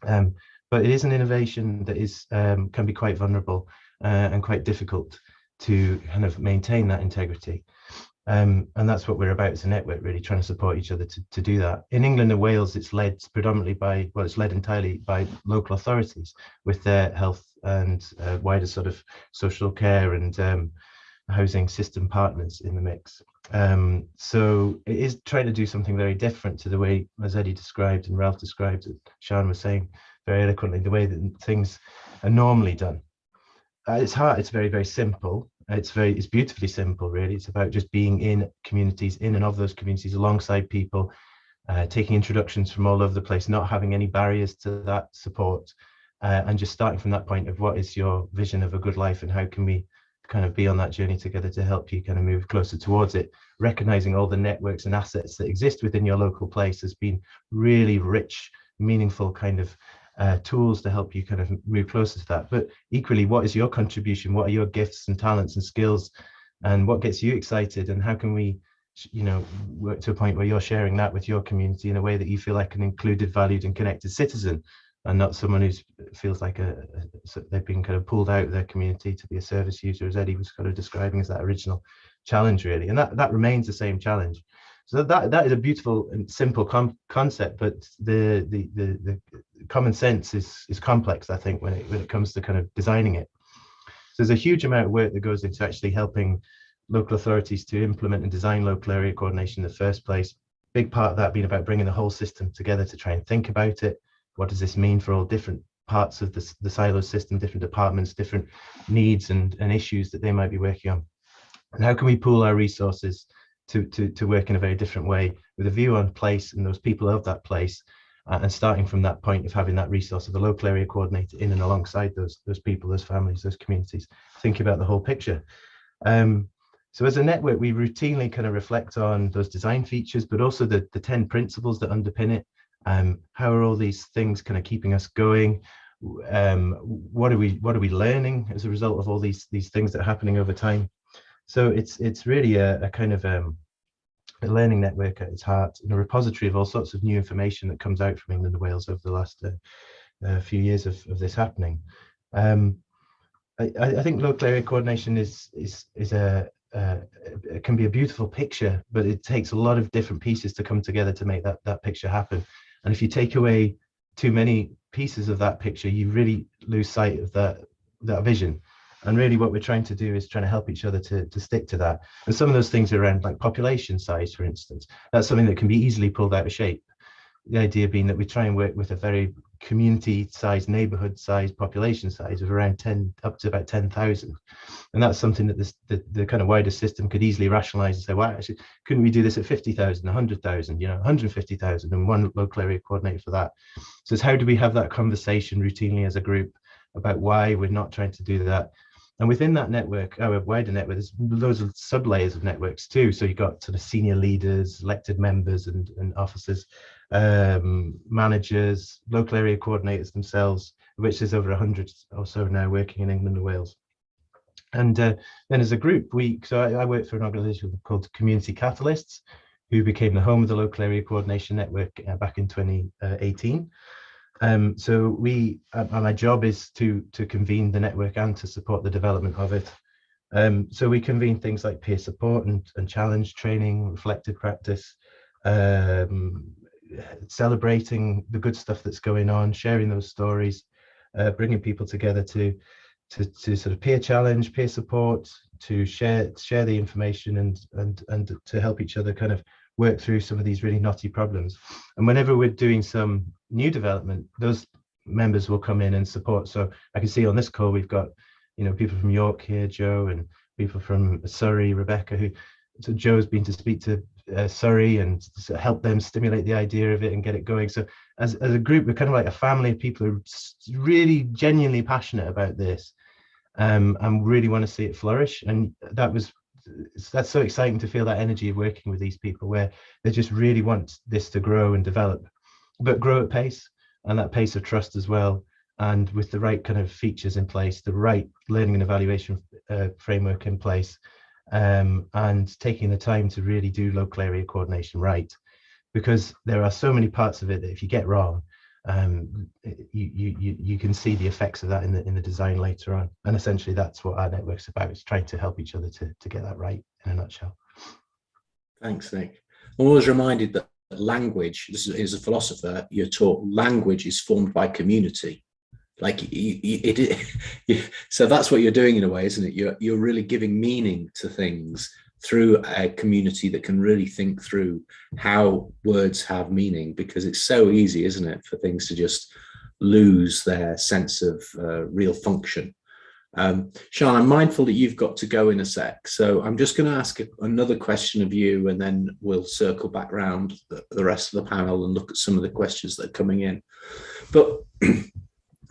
But it is an innovation that is can be quite vulnerable and quite difficult to kind of maintain that integrity. And that's what we're about as a network, really trying to support each other to do that. In England and Wales, it's led entirely by local authorities with their health and wider sort of social care and housing system partners in the mix. So it is trying to do something very different to the way, as Eddie described and Ralph described, Sian was saying very eloquently, the way that things are normally done. It's hard. It's very, very simple. It's beautifully simple, really. It's about just being in communities, in and of those communities, alongside people, taking introductions from all over the place, not having any barriers to that support, and just starting from that point of what is your vision of a good life, and how can we kind of be on that journey together to help you kind of move closer towards it. Recognizing all the networks and assets that exist within your local place has been really rich, meaningful kind of tools to help you kind of move closer to that. But equally, what is your contribution? What are your gifts and talents and skills, and what gets you excited? And how can we, you know, work to a point where you're sharing that with your community in a way that you feel like an included, valued and connected citizen, and not someone who feels like they've been kind of pulled out of their community to be a service user, as Eddie was kind of describing as that original challenge, really. And that remains the same challenge. So that is a beautiful and simple concept, but the common sense is complex, I think, when it comes to kind of designing it. So there's a huge amount of work that goes into actually helping local authorities to implement and design local area coordination in the first place. Big part of that being about bringing the whole system together to try and think about it. What does this mean for all different parts of the silo system, different departments, different needs and issues that they might be working on? And how can we pool our resources to work in a very different way, with a view on place and those people of that place, and starting from that point of having that resource of a local area coordinator in and alongside those people, those families, those communities, think about the whole picture. So as a network, we routinely kind of reflect on those design features, but also the 10 principles that underpin it. How are all these things kind of keeping us going? What are we learning as a result of all these things that are happening over time? So it's really a kind of a learning network at its heart, and a repository of all sorts of new information that comes out from England and Wales over the last few years of this happening. I think local area coordination is a it can be a beautiful picture, but it takes a lot of different pieces to come together to make that picture happen. And if you take away too many pieces of that picture, you really lose sight of that vision. And really what we're trying to do is trying to help each other to stick to that. And some of those things around like population size, for instance, that's something that can be easily pulled out of shape. The idea being that we try and work with a very community size, neighborhood size, population size of around 10 up to about 10,000. And that's something that the kind of wider system could easily rationalize and say, well, actually, couldn't we do this at 50,000, 100,000, 150,000 and one local area coordinator for that? So it's how do we have that conversation routinely as a group about why we're not trying to do that? And within that network, our wider network, there's loads of sub layers of networks too. So you've got sort of senior leaders, elected members and officers, managers, local area coordinators themselves, which there's over 100 or so now working in England and Wales. And then as a group, I work for an organisation called Community Catalysts, who became the home of the local area coordination network back in 2018. So my job is to convene the network and to support the development of it. So we convene things like peer support and challenge training, reflective practice, celebrating the good stuff that's going on, sharing those stories, bringing people together to sort of peer challenge, peer support, to share the information and to help each other kind of work through some of these really knotty problems. And whenever we're doing some new development, those members will come in and support. So I can see on this call we've got people from York here, Joe, and people from Surrey, Rebecca, so Joe's been to speak to Surrey and help them stimulate the idea of it and get it going. So as a group, we're kind of like a family of people who are really genuinely passionate about this and really want to see it flourish. And that's so exciting to feel that energy of working with these people where they just really want this to grow and develop, but grow at pace, and that pace of trust as well, and with the right kind of features in place, the right learning and evaluation framework in place, and taking the time to really do local area coordination right, because there are so many parts of it that if you get wrong, you can see the effects of that in the design later on. And essentially that's what our network's about, is trying to help each other to get that right in a nutshell. Thanks, Nick. I'm always reminded that language, this is as a philosopher, you're taught language is formed by community. Like so that's what you're doing in a way, isn't it? You're really giving meaning to things through a community that can really think through how words have meaning, because it's so easy, isn't it, for things to just lose their sense of real function. Sian, I'm mindful that you've got to go in a sec, so I'm just going to ask another question of you, and then we'll circle back around the rest of the panel and look at some of the questions that are coming in. But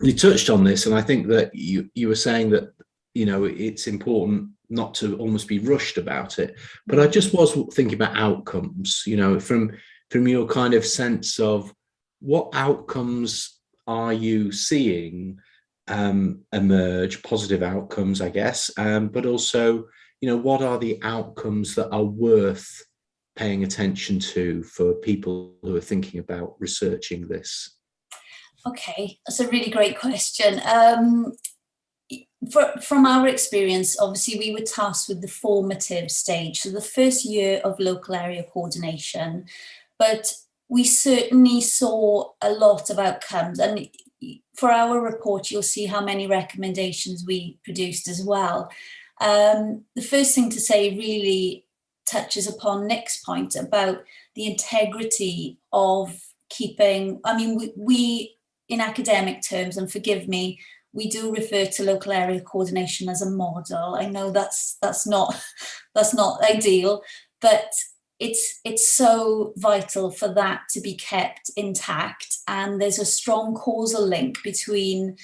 you touched on this, and I think that you were saying that it's important not to almost be rushed about it. But I just was thinking about outcomes, from your kind of sense of what outcomes are you seeing emerge, positive outcomes, I guess, but also, what are the outcomes that are worth paying attention to for people who are thinking about researching this? Okay, that's a really great question. From our experience, obviously we were tasked with the formative stage, so the first year of local area coordination, but we certainly saw a lot of outcomes. And for our report, you'll see how many recommendations we produced as well. The first thing to say really touches upon Nick's point about the integrity of keeping, we in academic terms, and forgive me, we do refer to local area coordination as a model. I know that's not ideal, but it's so vital for that to be kept intact. And there's a strong causal link between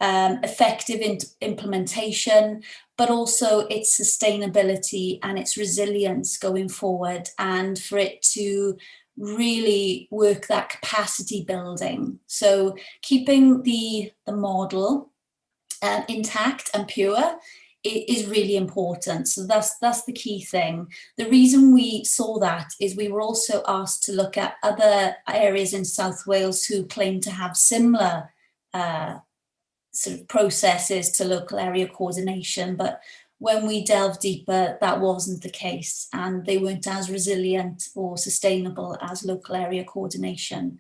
effective implementation, but also its sustainability and its resilience going forward, and for it to really work that capacity building. So keeping the model intact and pure is really important. So that's the key thing. The reason we saw that is we were also asked to look at other areas in South Wales who claim to have similar sort of processes to local area coordination, but when we delved deeper, that wasn't the case, and they weren't as resilient or sustainable as local area coordination.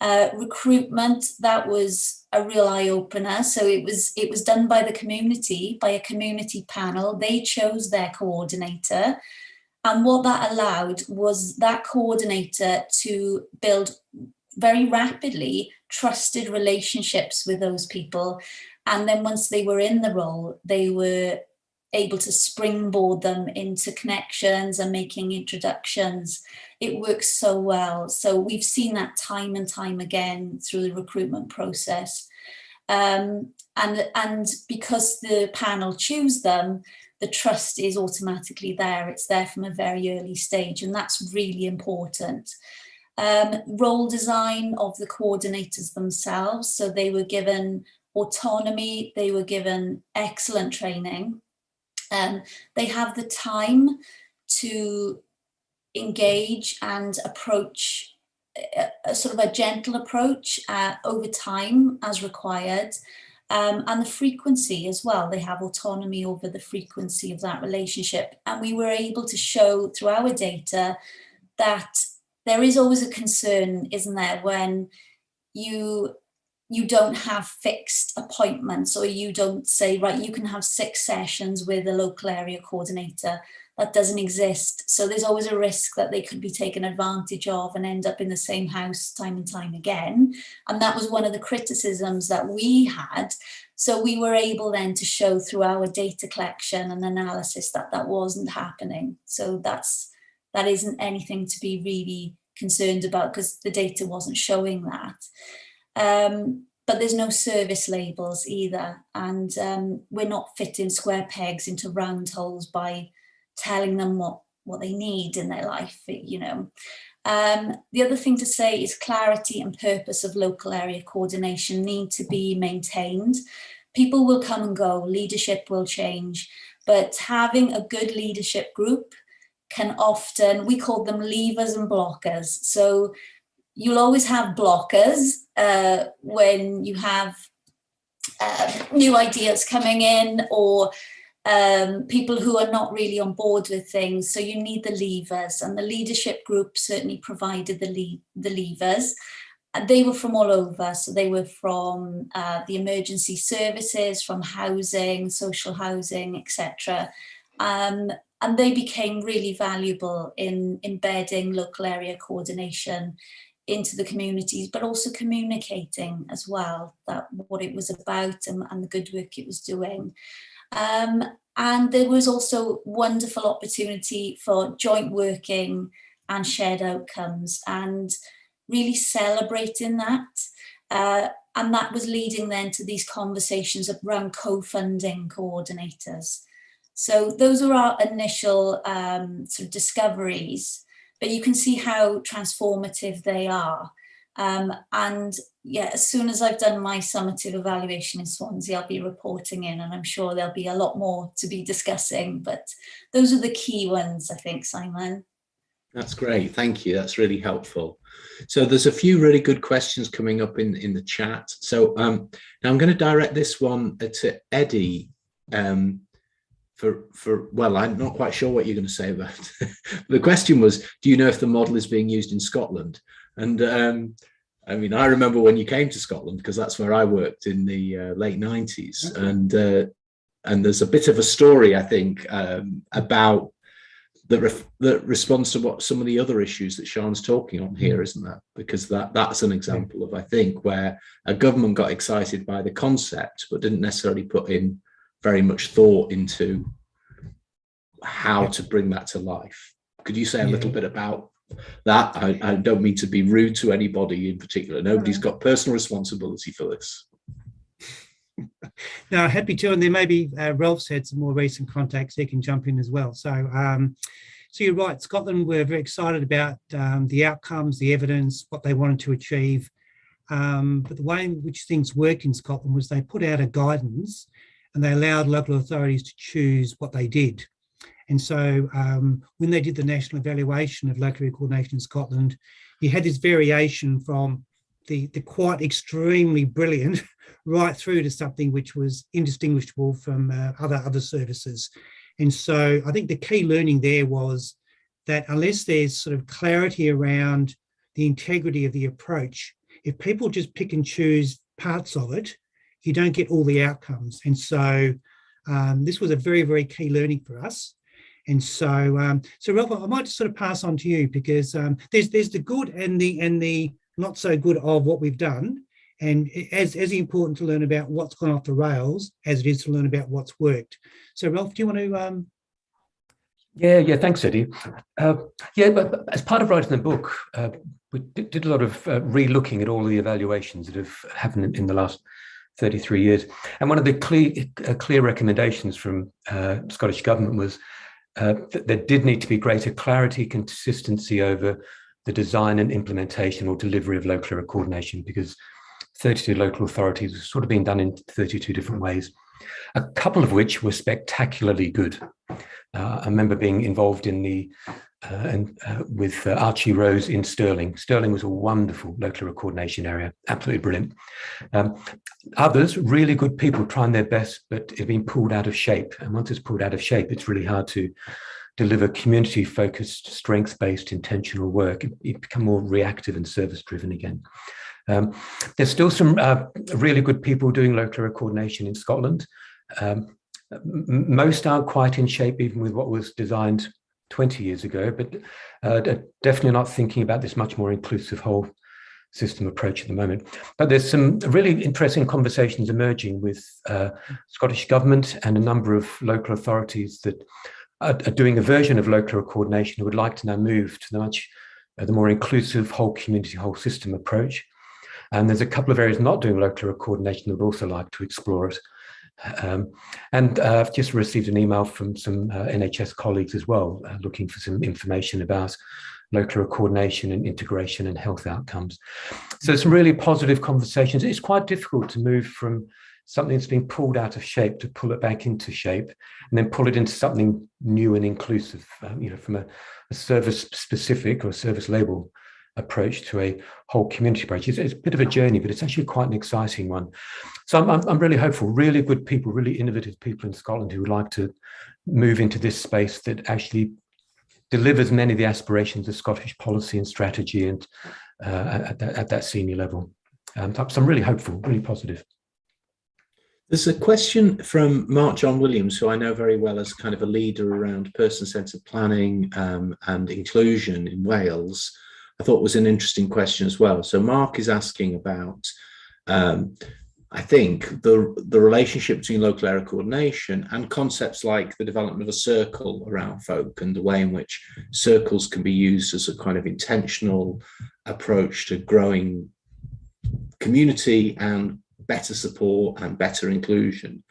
Recruitment, that was a real eye-opener. So it was done by the community, by a community panel. They chose their coordinator, and what that allowed was that coordinator to build very rapidly trusted relationships with those people. And then once they were in the role, they were able to springboard them into connections and making introductions. It works so well. So we've seen that time and time again through the recruitment process. And because the panel choose them, the trust is automatically there. It's there from a very early stage, and that's really important. Role design of the coordinators themselves. So they were given autonomy, they were given excellent training. They have the time to engage and approach a sort of a gentle approach over time as required, and the frequency as well. They have autonomy over the frequency of that relationship. And we were able to show through our data that there is always a concern, isn't there, when you don't have fixed appointments, or you don't say, right, you can have 6 sessions with a local area coordinator. That doesn't exist. So there's always a risk that they could be taken advantage of and end up in the same house time and time again. And that was one of the criticisms that we had. So we were able then to show through our data collection and analysis that that wasn't happening. So that isn't anything to be really concerned about, because the data wasn't showing that. But there's no service labels either. And we're not fitting square pegs into round holes by telling them what they need in their life, you know. The other thing to say is clarity and purpose of local area coordination need to be maintained. People will come and go, leadership will change, but having a good leadership group can often, we call them levers and blockers. So you'll always have blockers when you have new ideas coming in, or people who are not really on board with things. So you need the levers, and the leadership group certainly provided the levers. And they were from all over. So they were from the emergency services, from housing, social housing, etc. And they became really valuable in embedding local area coordination into the communities, but also communicating as well that what it was about and the good work it was doing. And there was also wonderful opportunity for joint working and shared outcomes, and really celebrating that. And that was leading then to these conversations around co-funding coordinators. So those are our initial sort of discoveries, but you can see how transformative they are. And yeah, as soon as I've done my summative evaluation in Swansea, I'll be reporting in, and I'm sure there'll be a lot more to be discussing, but those are the key ones, I think, Simon. That's great. Thank you. That's really helpful. So there's a few really good questions coming up in the chat. So now I'm going to direct this one to Eddie. Well, I'm not quite sure what you're going to say about it. The question was, do you know if the model is being used in Scotland? And I mean, I remember when you came to Scotland, because that's where I worked in the late 90s. Okay. And there's a bit of a story, I think, about that responds to what some of the other issues that Sian's talking on here, isn't that? Because that's an example of, I think, where a government got excited by the concept, but didn't necessarily put in very much thought into how to bring that to life. Could you say a little bit about that? I don't mean to be rude to anybody in particular. Nobody's got personal responsibility for this. No, happy to. And there may be, Ralph's had some more recent contacts, he can jump in as well. So, so you're right, Scotland were very excited about the outcomes, the evidence, what they wanted to achieve. But the way in which things work in Scotland was they put out a guidance, and they allowed local authorities to choose what they did. And so when they did the national evaluation of local area coordination in Scotland, you had this variation from the quite extremely brilliant right through to something which was indistinguishable from other services. And so I think the key learning there was that unless there's sort of clarity around the integrity of the approach, if people just pick and choose parts of it, you don't get all the outcomes. And so this was a very, very key learning for us. And so, so Ralph, I might just sort of pass on to you, because there's the good and the not so good of what we've done, and as important to learn about what's gone off the rails as it is to learn about what's worked. So, Ralph, do you want to? Yeah, thanks, Eddie. Yeah, but as part of writing the book, we did a lot of re-looking at all the evaluations that have happened in the last 33 years. And one of the clear recommendations from Scottish Government was that there did need to be greater clarity, consistency over the design and implementation or delivery of local area coordination, because 32 local authorities have sort of been done in 32 different ways, a couple of which were spectacularly good. I remember being involved in with Archie Rose in Stirling. Stirling was a wonderful local area coordination area, absolutely brilliant. Others, really good people trying their best, but it had been pulled out of shape. And once it's pulled out of shape, it's really hard to deliver community-focused, strengths-based, intentional work. It become more reactive and service-driven again. There's still some really good people doing local area coordination in Scotland. Most aren't quite in shape, even with what was designed 20 years ago, but definitely not thinking about this much more inclusive whole system approach at the moment. But there's some really interesting conversations emerging with Scottish Government and a number of local authorities that are doing a version of local area coordination who would like to now move to the more inclusive whole community, whole system approach. And there's a couple of areas not doing local area coordination that would also like to explore it. And I've just received an email from some NHS colleagues as well, looking for some information about local area coordination and integration and health outcomes. So some really positive conversations. It's quite difficult to move from something that's been pulled out of shape to pull it back into shape and then pull it into something new and inclusive, from a service specific or service label approach to a whole community approach. It's a bit of a journey, but it's actually quite an exciting one. So I'm really hopeful, really good people, really innovative people in Scotland who would like to move into this space that actually delivers many of the aspirations of Scottish policy and strategy and at that senior level. So I'm really hopeful, really positive. There's a question from Mark John Williams, who I know very well as kind of a leader around person-centred planning and inclusion in Wales. I thought was an interesting question as well. So Mark is asking about, I think, the relationship between local area coordination and concepts like the development of a circle around folk and the way in which circles can be used as a kind of intentional approach to growing community and better support and better inclusion.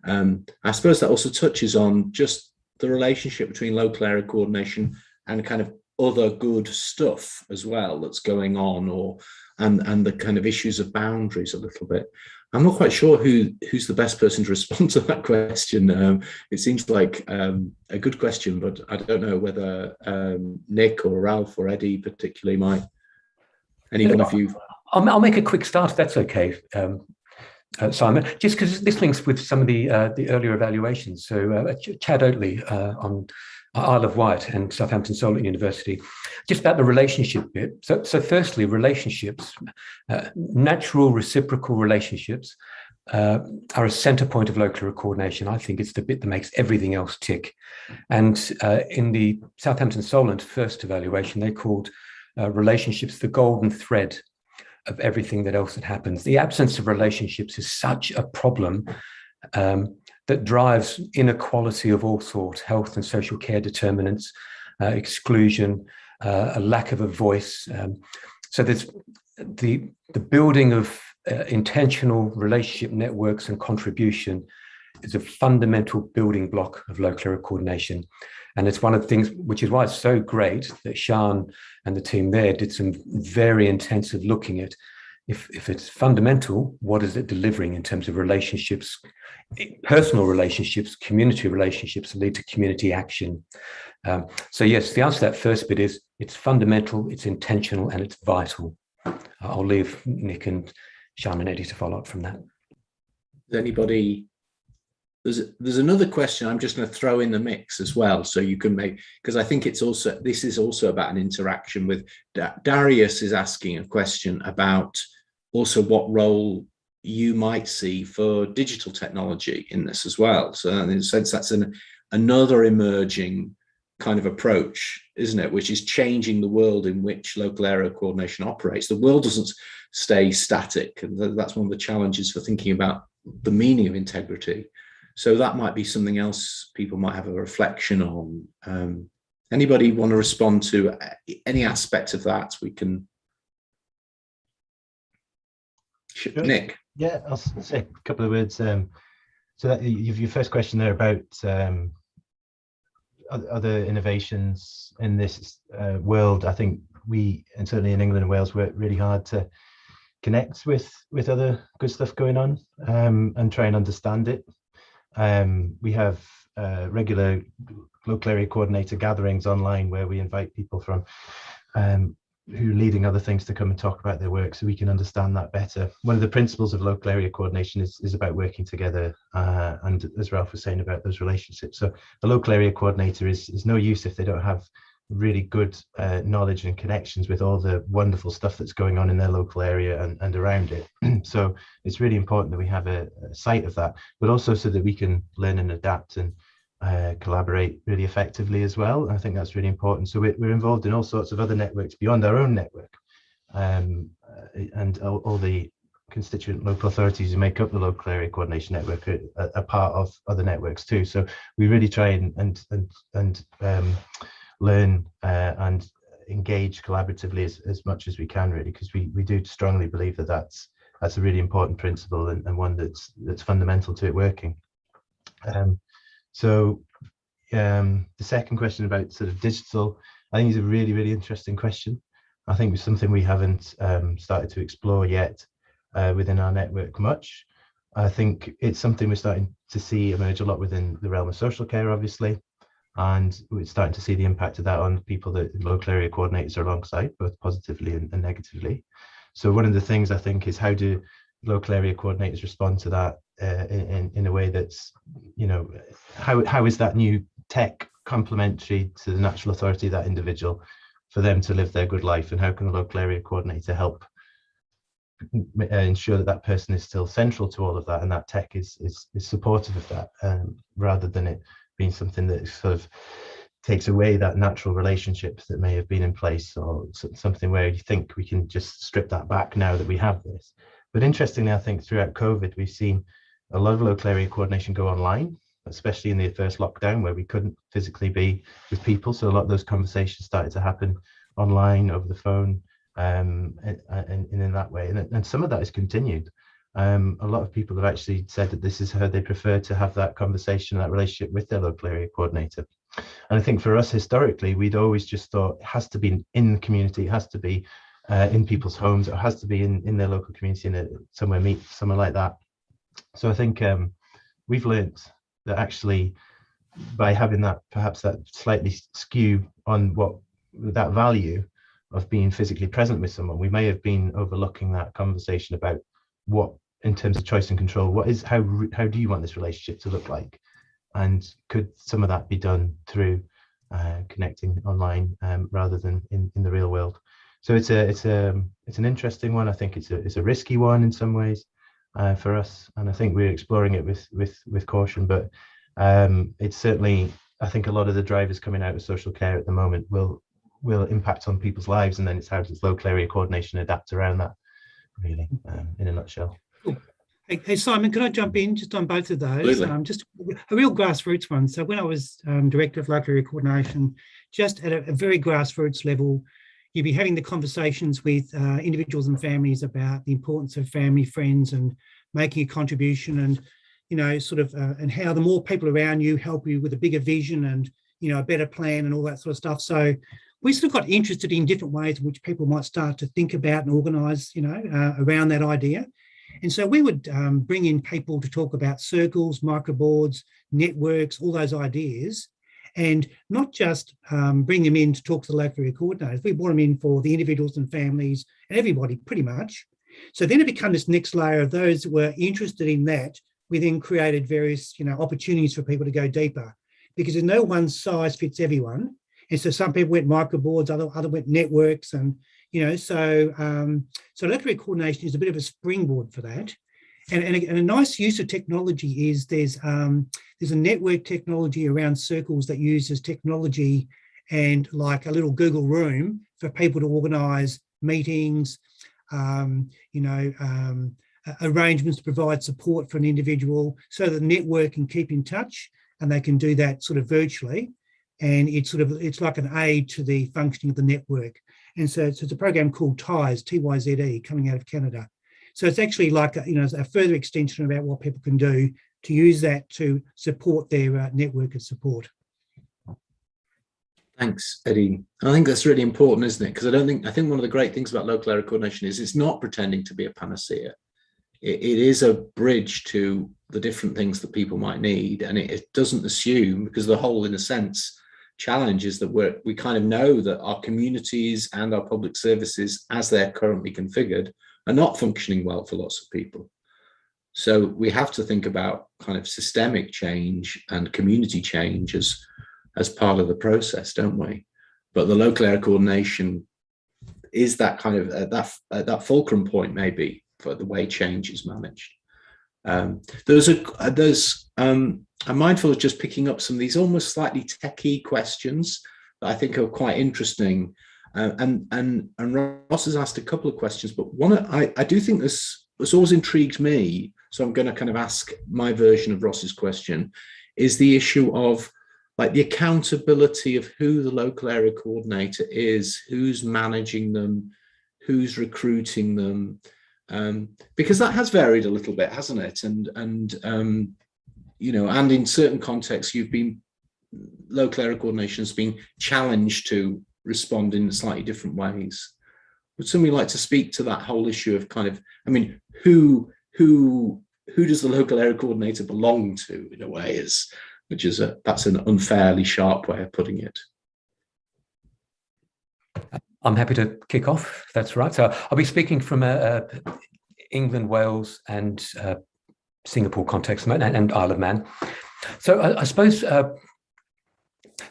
I suppose that also touches on just the relationship between local area coordination and kind of other good stuff as well that's going on, and the kind of issues of boundaries a little bit. I'm not quite sure who's the best person to respond to that question. It seems like a good question, but I don't know whether Nick or Ralph or Eddie particularly might. Any one of you? I'll make a quick start if that's okay, Simon, just because this links with some of the earlier evaluations. So Chad Oatley on Isle of Wight and Southampton Solent University, just about the relationship bit. So firstly, relationships, natural reciprocal relationships are a center point of local area coordination. I think it's the bit that makes everything else tick. And in the Southampton Solent first evaluation, they called relationships the golden thread of everything that else that happens. The absence of relationships is such a problem that drives inequality of all sorts, health and social care determinants, exclusion, a lack of a voice. So there's the building of intentional relationship networks and contribution is a fundamental building block of local area coordination. And it's one of the things, which is why it's so great that Sian and the team there did some very intensive looking at if it's fundamental, what is it delivering in terms of relationships, personal relationships, community relationships that lead to community action. So yes, the answer to that first bit is it's fundamental, it's intentional, and it's vital. I'll leave Nick and Sean and Eddie to follow up from that. Does anybody? There's another question I'm just going to throw in the mix as well, so you can make, because I think this is also about an interaction with Darius is asking a question about also what role you might see for digital technology in this as well. So in a sense, that's another emerging kind of approach, isn't it? Which is changing the world in which local area coordination operates. The world doesn't stay static, and that's one of the challenges for thinking about the meaning of integrity. So that might be something else people might have a reflection on. Anybody want to respond to any aspect of that? We can. Sure. Nick. Yeah, I'll say a couple of words. So that your first question there about other innovations in this world, I think we, and certainly in England and Wales, work really hard to connect with other good stuff going on and try and understand it. We have regular local area coordinator gatherings online where we invite people from who are leading other things to come and talk about their work so we can understand that better. One of the principles of local area coordination is about working together and, as Ralph was saying, about those relationships. So a local area coordinator is no use if they don't have really good knowledge and connections with all the wonderful stuff that's going on in their local area and around it. So it's really important that we have a sight of that, but also so that we can learn and adapt and collaborate really effectively as well. I think that's really important. So we're involved in all sorts of other networks beyond our own network, and all the constituent local authorities who make up the local area coordination network are part of other networks too. So we really try and learn and engage collaboratively as much as we can, really, because we do strongly believe that that's a really important principle and one that's fundamental to it working. So the second question about sort of digital, I think is a really, really interesting question. I think it's something we haven't started to explore yet within our network much. I think it's something we're starting to see emerge a lot within the realm of social care, obviously, and we're starting to see the impact of that on people that local area coordinators are alongside, both positively and negatively. So one of the things I think is, how do local area coordinators respond to that in a way that's, you know, how is that new tech complementary to the natural authority of that individual for them to live their good life, and how can the local area coordinator help ensure that that person is still central to all of that, and that tech is supportive of that, rather than it being something that sort of takes away that natural relationships that may have been in place, or something where you think we can just strip that back now that we have this. But interestingly, I think throughout COVID, we've seen a lot of local area coordination go online, especially in the first lockdown where we couldn't physically be with people. So a lot of those conversations started to happen online, over the phone, and in that way. And some of that has continued. A lot of people have actually said that this is how they prefer to have that conversation, that relationship with their local area coordinator. And I think for us, historically, we'd always just thought it has to be in the community, it has to be in people's homes, it has to be in their local community, somewhere like that. So I think we've learned that actually, by having that, perhaps that slightly skew on what that value of being physically present with someone, we may have been overlooking that conversation about what, in terms of choice and control, how do you want this relationship to look like, and could some of that be done through connecting online rather than in the real world. So it's an interesting one. I think it's a risky one in some ways for us, and I think we're exploring it with caution. But it's certainly, I think a lot of the drivers coming out of social care at the moment will impact on people's lives, and then it's how does local area coordination adapt around that, really, in a nutshell. Cool. Hey, Simon, could I jump in just on both of those? Just a real grassroots one. So when I was director of local area coordination, just at a very grassroots level, you'd be having the conversations with individuals and families about the importance of family, friends, and making a contribution, and, you know, sort of, and how the more people around you help you with a bigger vision and, you know, a better plan and all that sort of stuff. So we sort of got interested in different ways in which people might start to think about and organise, you know, around that idea. And so we would bring in people to talk about circles, microboards, networks, all those ideas, and not just bring them in to talk to the local area coordinators. We brought them in for the individuals and families everybody pretty much. So then it became this next layer of those that were interested in that. We then created various, opportunities for people to go deeper, because there's no one size fits everyone. And so some people went microboards, other went networks, and so local area coordination is a bit of a springboard for that. And a nice use of technology is there's a network technology around circles that uses technology and like a little Google Room for people to organise meetings, arrangements to provide support for an individual, so that the network can keep in touch, and they can do that sort of virtually. And it's like an aid to the functioning of the network. And so it's a program called TIZE, T-Y-Z-E, coming out of Canada. So it's actually like a further extension about what people can do to use that to support their network of support. Thanks, Eddie. I think that's really important, isn't it? Because I think one of the great things about local area coordination is it's not pretending to be a panacea. It is a bridge to the different things that people might need, and it doesn't assume, because the whole, in a sense, challenge is that we kind of know that our communities and our public services, as they're currently configured, are not functioning well for lots of people. So we have to think about kind of systemic change and community change as part of the process, don't we? But the local area coordination is that kind of that fulcrum point, maybe, for the way change is managed. I'm mindful of just picking up some of these almost slightly techie questions that I think are quite interesting. And Ross has asked a couple of questions, but one I do think this always intrigued me. So I'm going to kind of ask my version of Ross's question, is the issue of like the accountability of who the local area coordinator is, who's managing them, who's recruiting them, because that has varied a little bit, hasn't it? And in certain contexts, local area coordination has been challenged to respond in slightly different ways. Would somebody like to speak to that whole issue of kind of, who does the local area coordinator belong to, in a way, that's an unfairly sharp way of putting it. I'm happy to kick off, if that's right. So I'll be speaking from England, Wales, and Singapore context, and Isle of Man. So I suppose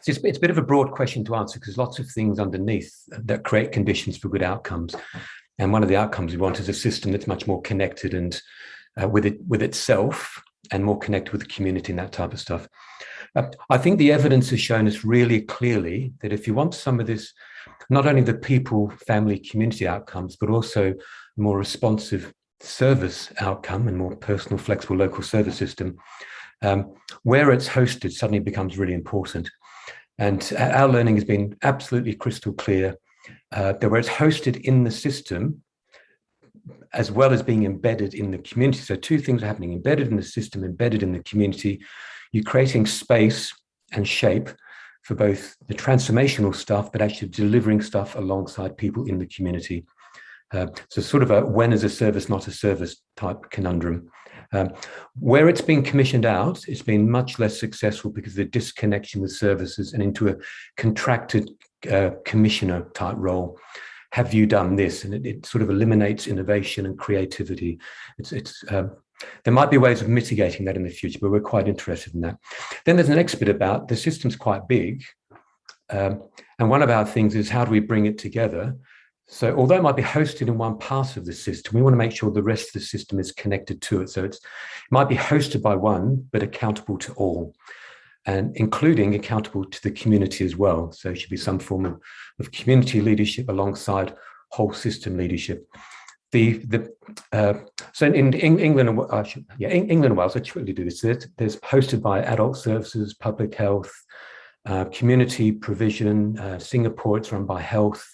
it's a bit of a broad question to answer, because lots of things underneath that create conditions for good outcomes. And one of the outcomes we want is a system that's much more connected and with itself, and more connected with the community and that type of stuff. I think the evidence has shown us really clearly that if you want some of this, not only the people, family, community outcomes, but also a more responsive service outcome and more personal, flexible local service system, where it's hosted suddenly becomes really important. And our learning has been absolutely crystal clear that where it's hosted in the system, as well as being embedded in the community. So two things are happening: embedded in the system, embedded in the community. You're creating space and shape for both the transformational stuff, but actually delivering stuff alongside people in the community. So sort of a when is a service, not a service type conundrum. Where it's been commissioned out, it's been much less successful because of the disconnection with services and into a contracted commissioner type role. Have you done this? And it sort of eliminates innovation and creativity. There might be ways of mitigating that in the future, but we're quite interested in that. Then there's the next bit about the system's quite big. And one of our things is, how do we bring it together? So although it might be hosted in one part of the system, we want to make sure the rest of the system is connected to it. So it might be hosted by one, but accountable to all, and including accountable to the community as well. So it should be some form of community leadership alongside whole system leadership. So in England and Wales, I should really do this. There's hosted by adult services, public health, community provision. Singapore, it's run by health.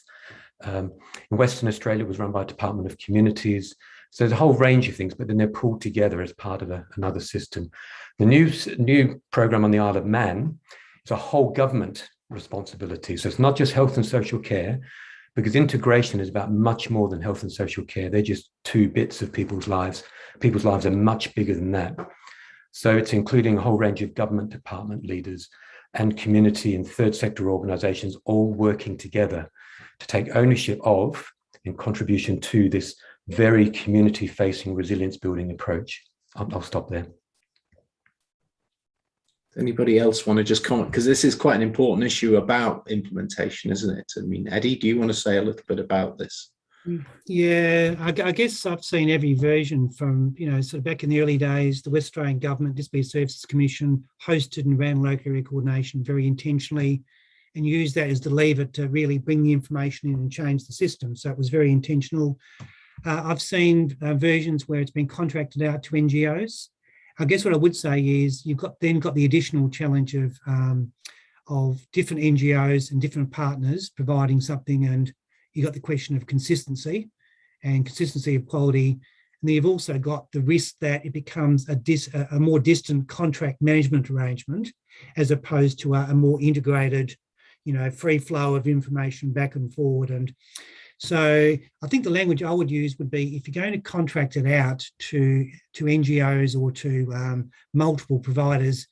In Western Australia, it was run by Department of Communities. So there's a whole range of things, but then they're pulled together as part of another system. The new program on the Isle of Man is a whole government responsibility. So it's not just health and social care, because integration is about much more than health and social care. They're just two bits of people's lives. People's lives are much bigger than that. So it's including a whole range of government department leaders and community and third sector organizations all working together to take ownership of and contribution to this very community-facing resilience building approach. I'll stop there. Anybody else want to just comment? Because this is quite an important issue about implementation, isn't it? I mean, Eddie, do you want to say a little bit about this? Yeah, I guess I've seen every version from, sort of back in the early days, the West Australian Government Disability Services Commission hosted and ran local area coordination very intentionally and used that as the lever to really bring the information in and change the system. So it was very intentional. I've seen versions where it's been contracted out to NGOs. I guess what I would say is you've got the additional challenge of different NGOs and different partners providing something, and you've got the question of consistency of quality. And then you've also got the risk that it becomes a more distant contract management arrangement as opposed to a more integrated, free flow of information back and forward. And so I think the language I would use would be, if you're going to contract it out to NGOs or to multiple providers,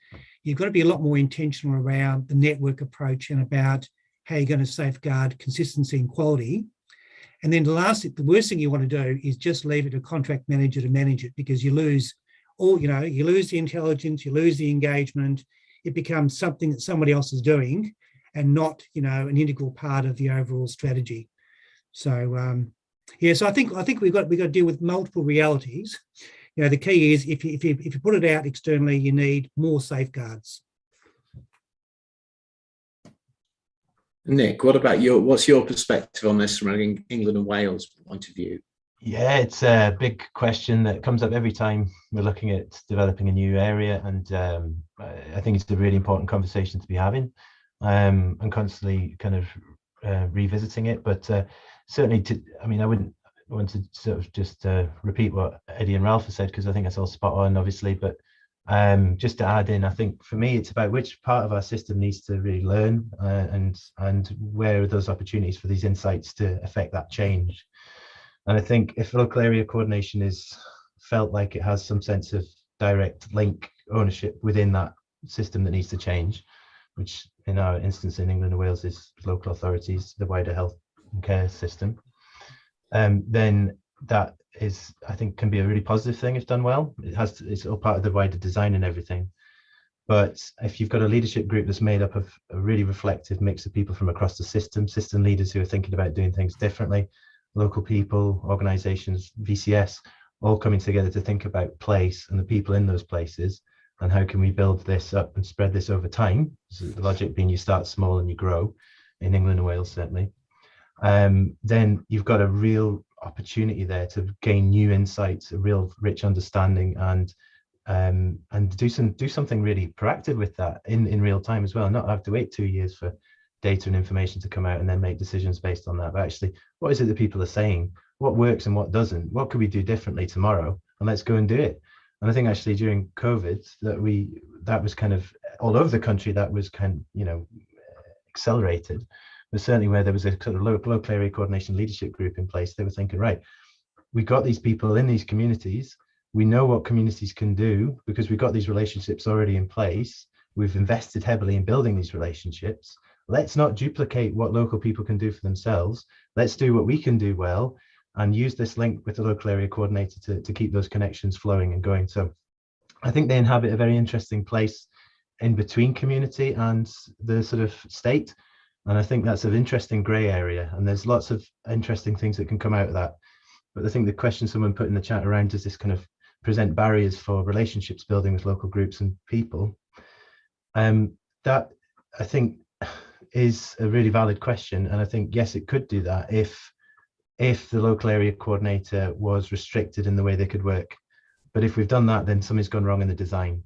you've got to be a lot more intentional around the network approach and about how you're going to safeguard consistency and quality. And then the worst thing you want to do is just leave it to a contract manager to manage it, because you lose you lose the intelligence, you lose the engagement. It becomes something that somebody else is doing and not, an integral part of the overall strategy. So, so I think we've got to deal with multiple realities. The key is if you put it out externally, you need more safeguards. Nick, what's your perspective on this from an England and Wales point of view? Yeah, it's a big question that comes up every time we're looking at developing a new area, and I think it's a really important conversation to be having, and constantly kind of revisiting it. But certainly, I wouldn't want to sort of just repeat what Eddie and Ralph have said, because I think that's all spot on, obviously. But just to add in, I think for me, it's about which part of our system needs to really learn, and where are those opportunities for these insights to affect that change. And I think if local area coordination is felt like it has some sense of direct link ownership within that system that needs to change, which in our instance in England and Wales is local authorities, the wider health and care system, then that is, I think, can be a really positive thing if done well. It's all part of the wider design and everything. But if you've got a leadership group that's made up of a really reflective mix of people from across the system leaders who are thinking about doing things differently, local people, organizations, VCS, all coming together to think about place and the people in those places, and how can we build this up and spread this over time. So the logic being you start small and you grow, in England and Wales certainly. Then you've got a real opportunity there to gain new insights, a real rich understanding, and do something really proactive with that in real time as well. Not have to wait 2 years for data and information to come out and then make decisions based on that, but actually, what is it that people are saying? What works and what doesn't? What could we do differently tomorrow? And let's go and do it. And I think actually during COVID that was kind of all over the country, that was kind of, accelerated. But certainly where there was a sort of local area coordination leadership group in place, they were thinking, right, we got these people in these communities. We know what communities can do because we've got these relationships already in place. We've invested heavily in building these relationships. Let's not duplicate what local people can do for themselves. Let's do what we can do well and use this link with the local area coordinator to keep those connections flowing and going. So I think they inhabit a very interesting place in between community and the sort of state. And I think that's an interesting grey area. And there's lots of interesting things that can come out of that. But I think the question someone put in the chat around, does this kind of present barriers for relationships building with local groups and people? That I think is a really valid question. And I think, yes, it could do that if the local area coordinator was restricted in the way they could work. But if we've done that, then something's gone wrong in the design.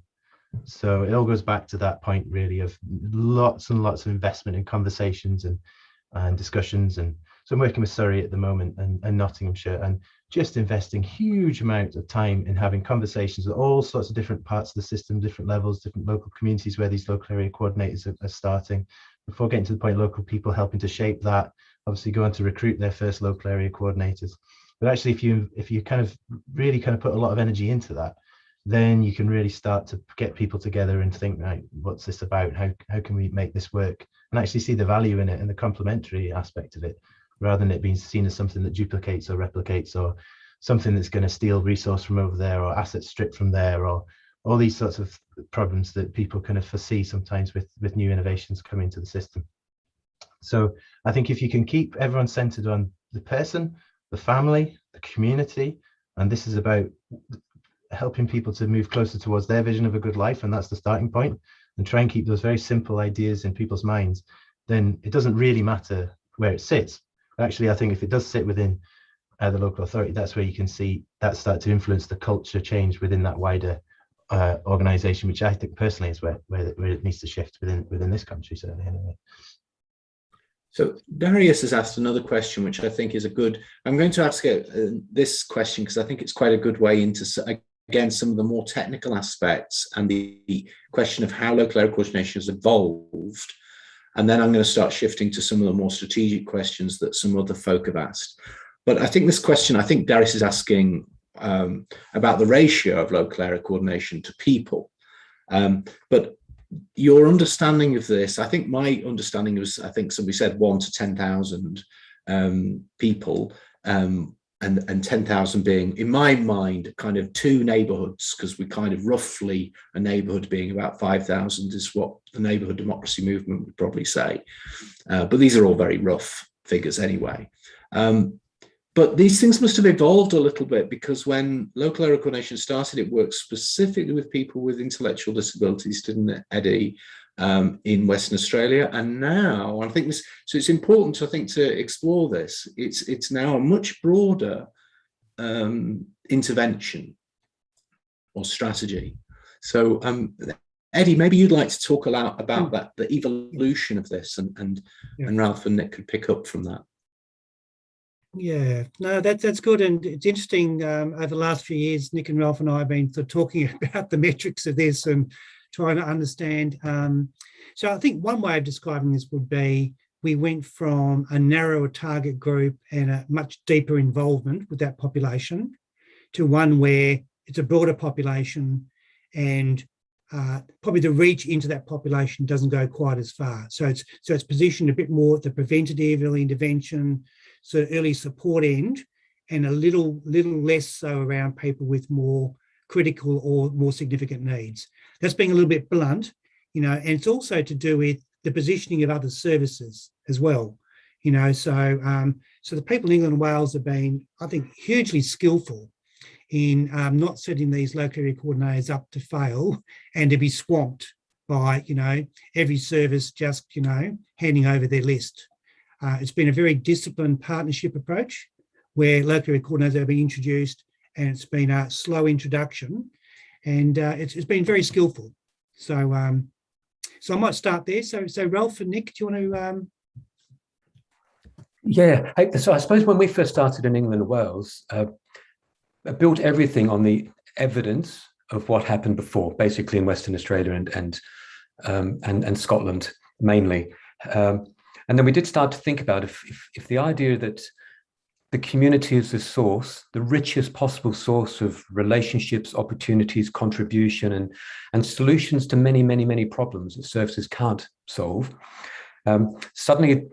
So it all goes back to that point really of lots and lots of investment in conversations and discussions. And so I'm working with Surrey at the moment and Nottinghamshire, and just investing huge amounts of time in having conversations with all sorts of different parts of the system, different levels, different local communities where these local area coordinators are starting, before getting to the point local people helping to shape that, obviously go on to recruit their first local area coordinators. But actually, if you kind of really kind of put a lot of energy into that, then you can really start to get people together and think, right, what's this about? How can we make this work? And actually see the value in it and the complementary aspect of it, rather than it being seen as something that duplicates or replicates, or something that's going to steal resource from over there, or assets stripped from there, or all these sorts of problems that people kind of foresee sometimes with new innovations coming into the system. So I think if you can keep everyone centered on the person, the family, the community, and this is about helping people to move closer towards their vision of a good life, and that's the starting point, and try and keep those very simple ideas in people's minds, then it doesn't really matter where it sits. Actually, I think if it does sit within the local authority, that's where you can see that start to influence the culture change within that wider organization, which I think personally is where it needs to shift within this country, certainly, anyway. So Darius has asked another question, which I think is a good, I'm going to ask this question because I think it's quite a good way into, again, some of the more technical aspects and the question of how local area coordination has evolved. And then I'm going to start shifting to some of the more strategic questions that some other folk have asked. But I think this question, I think Darius is asking about the ratio of local area coordination to people. But your understanding of this, I think my understanding was, I think somebody said 1 to 10,000 people, and 10,000 being, in my mind, kind of 2 neighbourhoods, because we kind of roughly, a neighbourhood being about 5,000 is what the neighbourhood democracy movement would probably say. But these are all very rough figures anyway. But these things must have evolved a little bit, because when local area coordination started, it worked specifically with people with intellectual disabilities, didn't it, Eddie, in Western Australia? And now, I think this, so it's important, I think, to explore this. It's now a much broader intervention or strategy. So, Eddie, maybe you'd like to talk a lot about that, the evolution of this, and Ralph and Nick could pick up from that. Yeah, no, that's good. And it's interesting, over the last few years, Nick and Ralph and I have been sort of talking about the metrics of this and trying to understand. So I think one way of describing this would be, we went from a narrower target group and a much deeper involvement with that population to one where it's a broader population, and probably the reach into that population doesn't go quite as far. So it's positioned a bit more at the preventative, early intervention, so early support end, and a little less so around people with more critical or more significant needs. That's being a little bit blunt, and it's also to do with the positioning of other services as well. So the people in England and Wales have been, I think, hugely skillful in not setting these local area coordinators up to fail and to be swamped by, every service just, handing over their list. It's been a very disciplined partnership approach where local area coordinators have been introduced, and it's been a slow introduction, and it's been very skillful. So I might start there. So Ralph and Nick, do you want to? Yeah, so I suppose when we first started in England and Wales, I built everything on the evidence of what happened before, basically in Western Australia and Scotland mainly. And then we did start to think about if the idea that the community is the source, the richest possible source of relationships, opportunities, contribution, and solutions to many, many, many problems that services can't solve. Suddenly,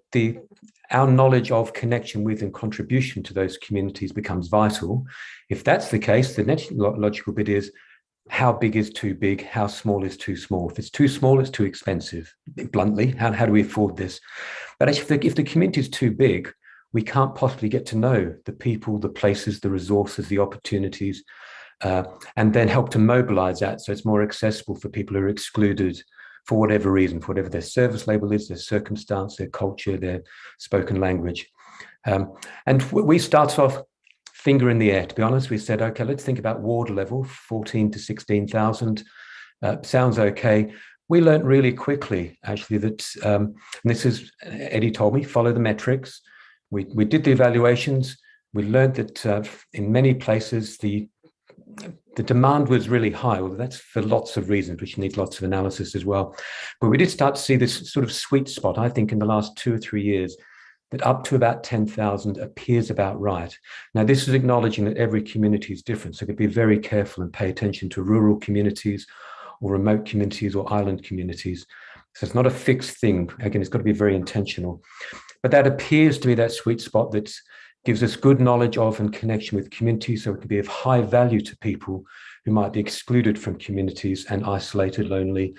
our knowledge of connection with and contribution to those communities becomes vital. If that's the case, the next logical bit is, how big is too big? How small is too small? If it's too small, it's too expensive. Bluntly, how do we afford this? But actually, if the community is too big, we can't possibly get to know the people, the places, the resources, the opportunities, and then help to mobilize that so it's more accessible for people who are excluded for whatever reason, for whatever their service label is, their circumstance, their culture, their spoken language. And we started off finger in the air, to be honest. We said, okay, let's think about ward level, 14 to 16,000. Sounds okay. We learned really quickly, actually, that, and this is, Eddie told me, follow the metrics. We did the evaluations. We learned that in many places, the demand was really high. Well, that's for lots of reasons, which need lots of analysis as well. But we did start to see this sort of sweet spot, I think, in the last 2 or 3 years, that up to about 10,000 appears about right. Now, this is acknowledging that every community is different, so you could be very careful and pay attention to rural communities or remote communities or island communities. So it's not a fixed thing. Again, it's got to be very intentional. but that appears to be that sweet spot that gives us good knowledge of and connection with communities, so it can be of high value to people who might be excluded from communities and isolated, lonely,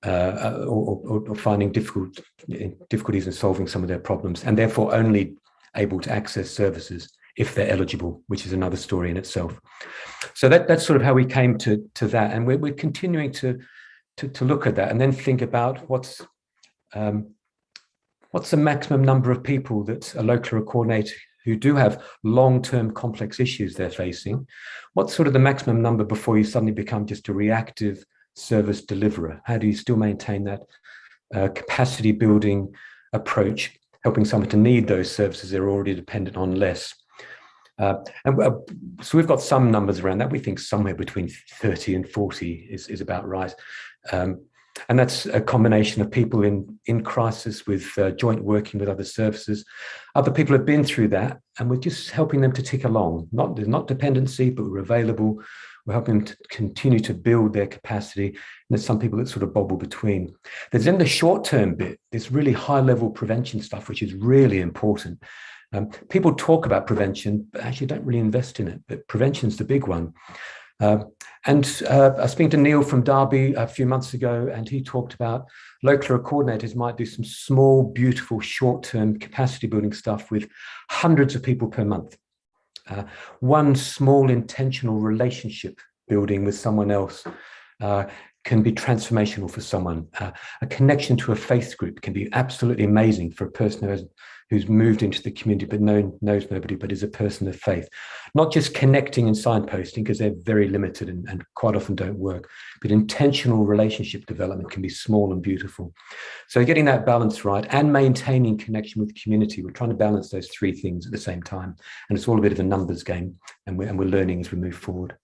or finding difficulties in solving some of their problems, and therefore only able to access services if they're eligible, which is another story in itself. So that's sort of how we came to that, and we're continuing to look at that and then think about what's the maximum number of people that a local area coordinator who do have long-term complex issues they're facing. What's sort of the maximum number before you suddenly become just a reactive service deliverer? How do you still maintain that capacity building approach, helping someone to need those services they're already dependent on less? So we've got some numbers around that. We think somewhere between 30 and 40 is about right. And that's a combination of people in crisis with joint working with other services. Other people have been through that, and we're just helping them to tick along. There's not dependency, but we're available. We're helping them to continue to build their capacity. And there's some people that sort of bobble between. There's then the short-term bit, this really high-level prevention stuff, which is really important. People talk about prevention, but actually don't really invest in it. But prevention's the big one. I was speaking to Neil from Derby a few months ago, and he talked about local area coordinators might do some small, beautiful, short-term capacity building stuff with hundreds of people per month. One small intentional relationship building with someone else can be transformational for someone. A connection to a faith group can be absolutely amazing for a person who's moved into the community but knows nobody, but is a person of faith. Not just connecting and signposting, because they're very limited and quite often don't work, but intentional relationship development can be small and beautiful. So getting that balance right and maintaining connection with the community, we're trying to balance those three things at the same time. And it's all a bit of a numbers game, and we're learning as we move forward.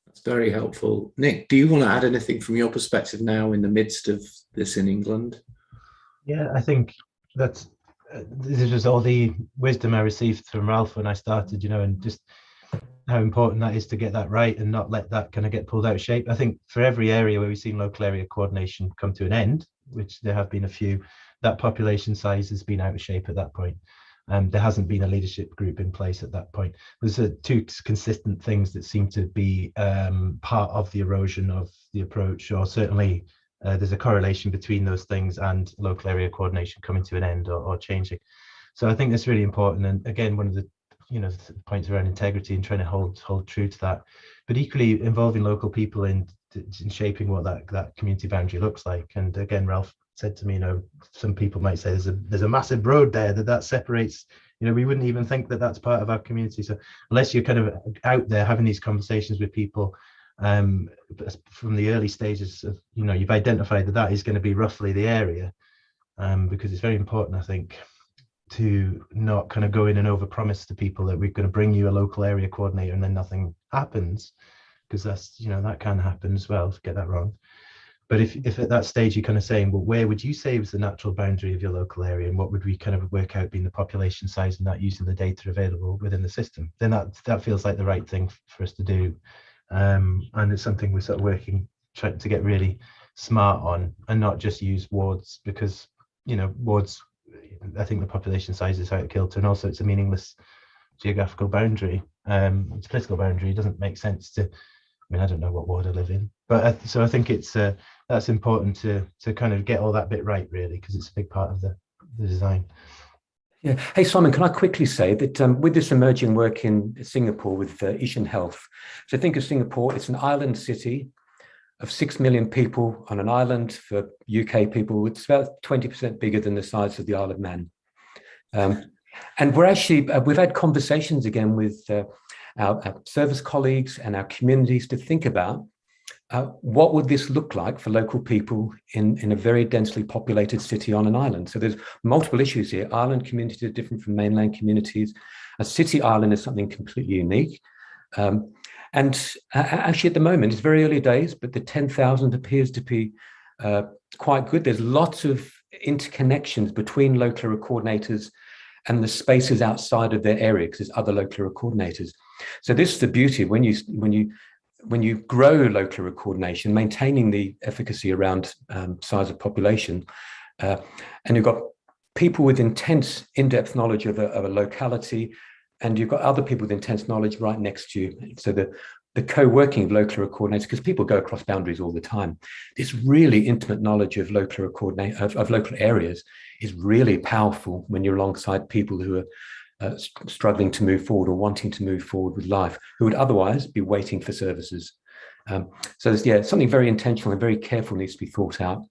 That's very helpful. Nick, do you want to add anything from your perspective now in the midst of this in England? Yeah, I think that's this is just all the wisdom I received from Ralph when I started, and just how important that is to get that right and not let that kind of get pulled out of shape. I think for every area where we've seen local area coordination come to an end, which there have been a few, that population size has been out of shape at that point. There hasn't been a leadership group in place at that point. There's two consistent things that seem to be part of the erosion of the approach, or certainly there's a correlation between those things and local area coordination coming to an end or changing. So I think that's really important. And again, one of the points around integrity and trying to hold true to that, but equally involving local people in shaping what that community boundary looks like. And again, Ralph said to me, some people might say there's a massive road there that separates. We wouldn't even think that that's part of our community. So unless you're kind of out there having these conversations with people, from the early stages of, you've identified that is going to be roughly the area, because it's very important, I think, to not kind of go in and overpromise to people that we're going to bring you a local area coordinator and then nothing happens, because that's, that can happen as well, get that wrong. But if at that stage you're kind of saying, well, where would you say is the natural boundary of your local area, and what would we kind of work out being the population size, and that using the data available within the system, then that feels like the right thing for us to do. And it's something we're sort of trying to get really smart on, and not just use wards, because wards, I think the population size is out of kilter, and also it's a meaningless geographical boundary. It's a political boundary. It doesn't make sense to. I don't know what ward I live in, but so I think it's that's important to kind of get all that bit right, really, because it's a big part of the design. Yeah. Hey, Simon, can I quickly say that with this emerging work in Singapore with Asian Health, so think of Singapore, it's an island city of 6 million people on an island. For UK people, it's about 20% bigger than the size of the Isle of Man. And we're actually, we've had conversations again with our service colleagues and our communities to think about what would this look like for local people in a very densely populated city on an island. So there's multiple issues here. Island communities are different from mainland communities. A city island is something completely unique. And actually at the moment, it's very early days, but the 10,000 appears to be quite good. There's lots of interconnections between local area coordinators and the spaces outside of their area, because there's other local area coordinators. So this is the beauty when you grow local area coordination, maintaining the efficacy around size of population, and you've got people with intense in-depth knowledge of a locality, and you've got other people with intense knowledge right next to you. So the co-working of local area coordinators, because people go across boundaries all the time, this really intimate knowledge of local area of local areas is really powerful when you're alongside people who are struggling to move forward or wanting to move forward with life, who would otherwise be waiting for services. So there's, something very intentional and very careful needs to be thought out.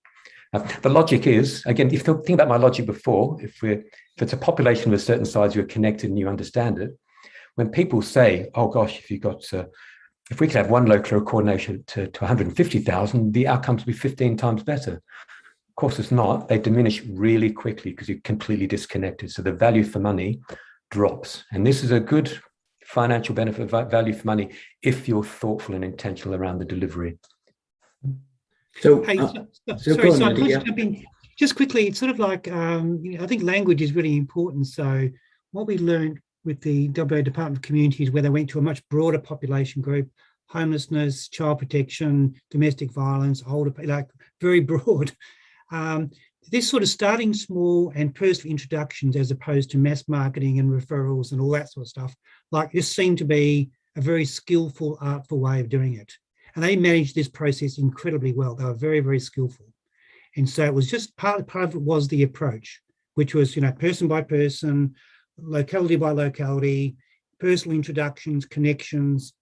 The logic is, again, if you think about my logic before, if it's a population of a certain size, you're connected and you understand it. When people say, oh gosh, if we could have one local area coordination to 150,000, the outcomes would be 15 times better. Of course, it's not. They diminish really quickly because you're completely disconnected. So the value for money drops. And this is a good financial benefit, value for money, if you're thoughtful and intentional around the delivery. So, Hey, so sorry, go on, Simon, Andy, can I yeah. just jump in? Just quickly, it's sort of like, I think language is really important. So what we learned with the WA Department of Communities, where they went to a much broader population group, homelessness, child protection, domestic violence, older, like very broad. This sort of starting small and personal introductions as opposed to mass marketing and referrals and all that sort of stuff, like this seemed to be a very skillful, artful way of doing it. And they managed this process incredibly well. They were very, very skillful. And so it was just part of it was the approach, which was, person by person, locality by locality, personal introductions, connections,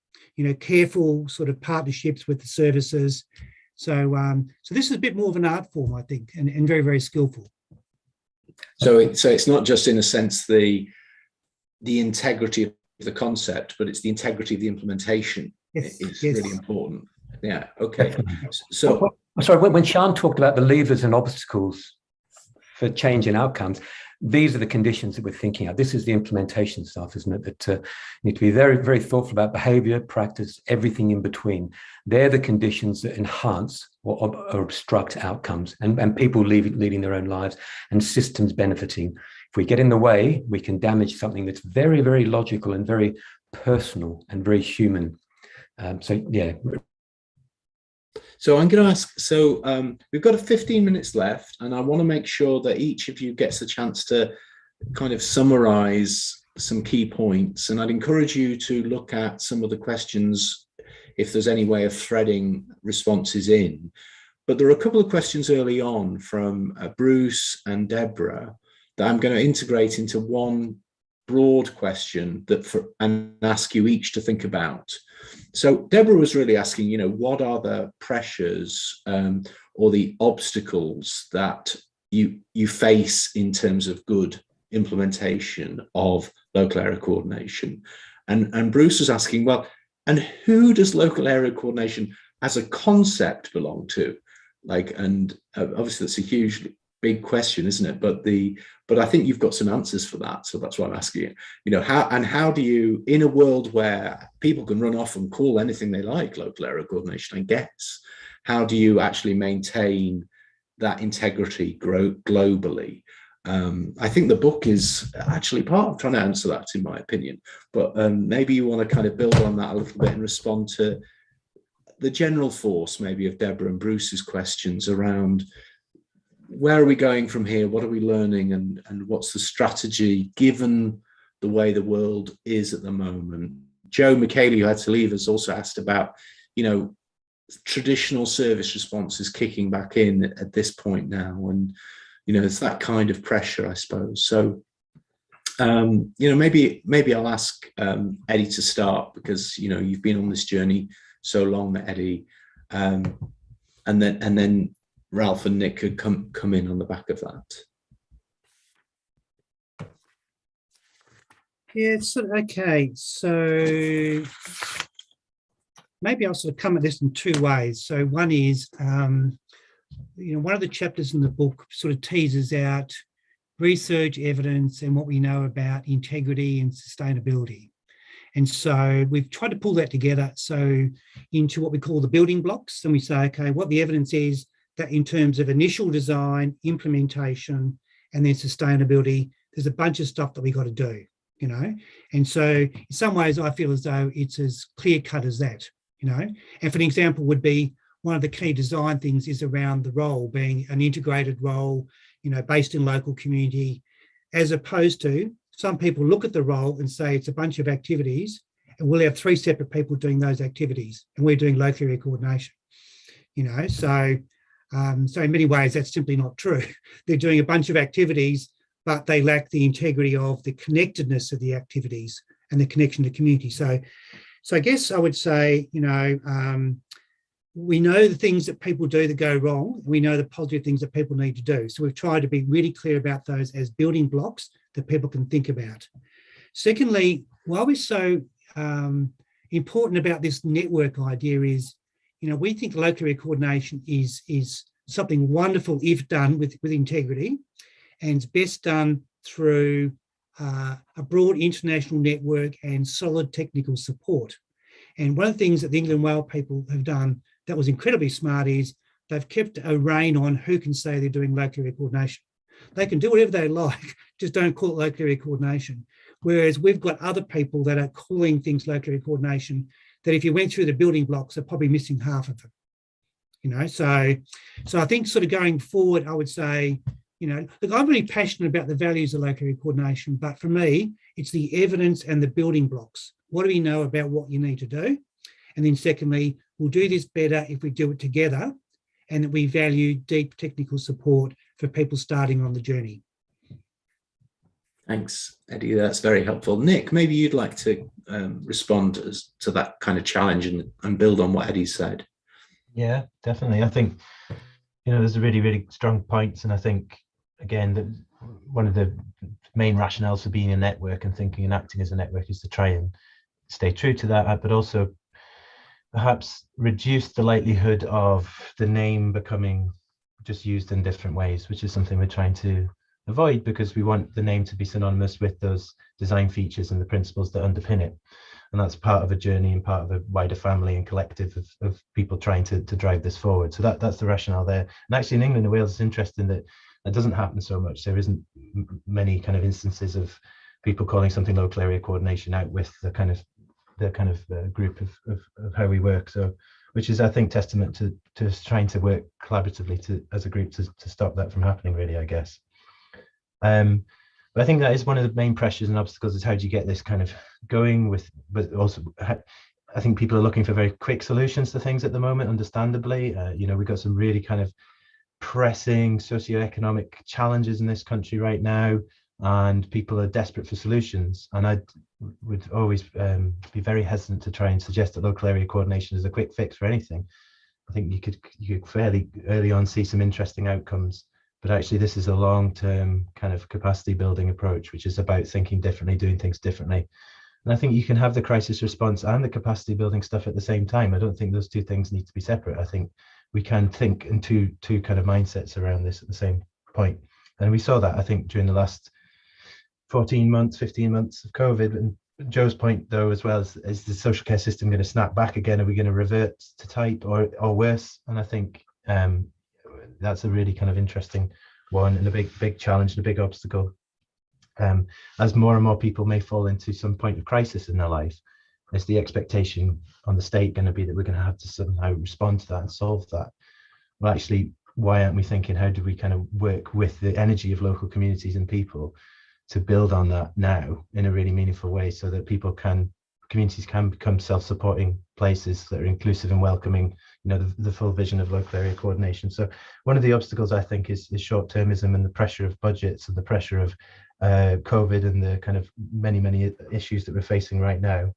careful sort of partnerships with the services. So this is a bit more of an art form, I think, and very, very skillful. So it's not just in a sense the integrity of the concept, but it's the integrity of the implementation. Yes, It's yes. really important. Yeah. Okay. So Sorry, when Sian talked about the levers and obstacles for change in outcomes, these are the conditions that we're thinking of. This is the implementation stuff, isn't it? That you need to be very, very thoughtful about behavior, practice, everything in between. They're the conditions that enhance or obstruct outcomes and people leading their own lives and systems benefiting. If we get in the way, we can damage something that's very, very logical and very personal and very human. So I'm going to ask, we've got 15 minutes left, and I want to make sure that each of you gets a chance to kind of summarize some key points. And I'd encourage you to look at some of the questions if there's any way of threading responses in. But there are a couple of questions early on from Bruce and Deborah that I'm going to integrate into one broad question and ask you each to think about. So Deborah was really asking, what are the pressures or the obstacles that you face in terms of good implementation of local area coordination? And Bruce was asking, well, and who does local area coordination as a concept belong to? Obviously that's a huge big question, isn't it? But I think you've got some answers for that, so that's why I'm asking you. How do you, in a world where people can run off and call anything they like local area coordination, I guess, how do you actually maintain that integrity globally? I think the book is actually part of trying to answer that, in my opinion. But maybe you want to kind of build on that a little bit and respond to the general force, maybe, of Deborah and Bruce's questions around where are we going from here? What are we learning? And what's the strategy given the way the world is at the moment? Joe McKaylee, who had to leave, has also asked about, traditional service responses kicking back in at this point now. And, it's that kind of pressure, I suppose. So, maybe I'll ask Eddie to start because, you've been on this journey so long, Eddie. And then Ralph and Nick could come in on the back of that. Yeah, okay. So maybe I'll sort of come at this in two ways. So one is, one of the chapters in the book sort of teases out research, evidence, and what we know about integrity and sustainability. And so we've tried to pull that together into what we call the building blocks. And we say, okay, what the evidence is that in terms of initial design, implementation, and then sustainability, there's a bunch of stuff that we got to do, And so in some ways, I feel as though it's as clear cut as that, And for an example would be one of the key design things is around the role being an integrated role, based in local community, as opposed to some people look at the role and say it's a bunch of activities and we'll have 3 separate people doing those activities and we're doing local area coordination. So in many ways, that's simply not true. They're doing a bunch of activities, but they lack the integrity of the connectedness of the activities and the connection to community. So I guess I would say, we know the things that people do that go wrong. We know the positive things that people need to do. So we've tried to be really clear about those as building blocks that people can think about. Secondly, why we're so important about this network idea is, we think local area coordination is something wonderful if done with integrity, and it's best done through a broad international network and solid technical support. And one of the things that the England and Wales people have done that was incredibly smart is they've kept a rein on who can say they're doing local area coordination. They can do whatever they like, just don't call it local area coordination. Whereas we've got other people that are calling things local area coordination that if you went through the building blocks are probably missing half of them. So I think sort of going forward, I would say, look, I'm really passionate about the values of local area coordination, but for me, it's the evidence and the building blocks. What do we know about what you need to do? And then secondly, we'll do this better if we do it together and that we value deep technical support for people starting on the journey. Thanks, Eddie. That's very helpful. Nick, maybe you'd like to respond to that kind of challenge and build on what Eddie said. Yeah, definitely. I think, there's a really, really strong points. And I think, again, that one of the main rationales for being a network and thinking and acting as a network is to try and stay true to that, but also perhaps reduce the likelihood of the name becoming just used in different ways, which is something we're trying to avoid because we want the name to be synonymous with those design features and the principles that underpin it. And that's part of a journey and part of a wider family and collective of people trying to drive this forward. So that's the rationale there. And actually in England and Wales, it's interesting that it doesn't happen so much. There isn't many kind of instances of people calling something local area coordination out with the kind of group of how we work. So, which is, I think, testament to us trying to work collaboratively as a group to stop that from happening, really, I guess. But I think that is one of the main pressures and obstacles is how do you get this kind of going but also I think people are looking for very quick solutions to things at the moment, understandably. We've got some really kind of pressing socioeconomic challenges in this country right now, and people are desperate for solutions. And I would always be very hesitant to try and suggest that local area coordination is a quick fix for anything. I think you could fairly early on see some interesting outcomes, but actually this is a long-term kind of capacity building approach, which is about thinking differently, doing things differently. And I think you can have the crisis response and the capacity building stuff at the same time. I don't think those two things need to be separate. I think we can think in two kind of mindsets around this at the same point. And we saw that, I think, during the last 15 months of COVID. And Joe's point, though, as well, is the social care system going to snap back again? Are we going to revert to type or worse? And I think that's a really kind of interesting one and a big challenge and a big obstacle. As more and more people may fall into some point of crisis in their life, is the expectation on the state going to be that we're going to have to somehow respond to that and solve that? Well, actually, why aren't we thinking, how do we kind of work with the energy of local communities and people to build on that now in a really meaningful way, so that communities can become self-supporting places that are inclusive and welcoming, the full vision of local area coordination. So one of the obstacles, I think, is short-termism and the pressure of budgets and the pressure of COVID and the kind of many issues that we're facing right now.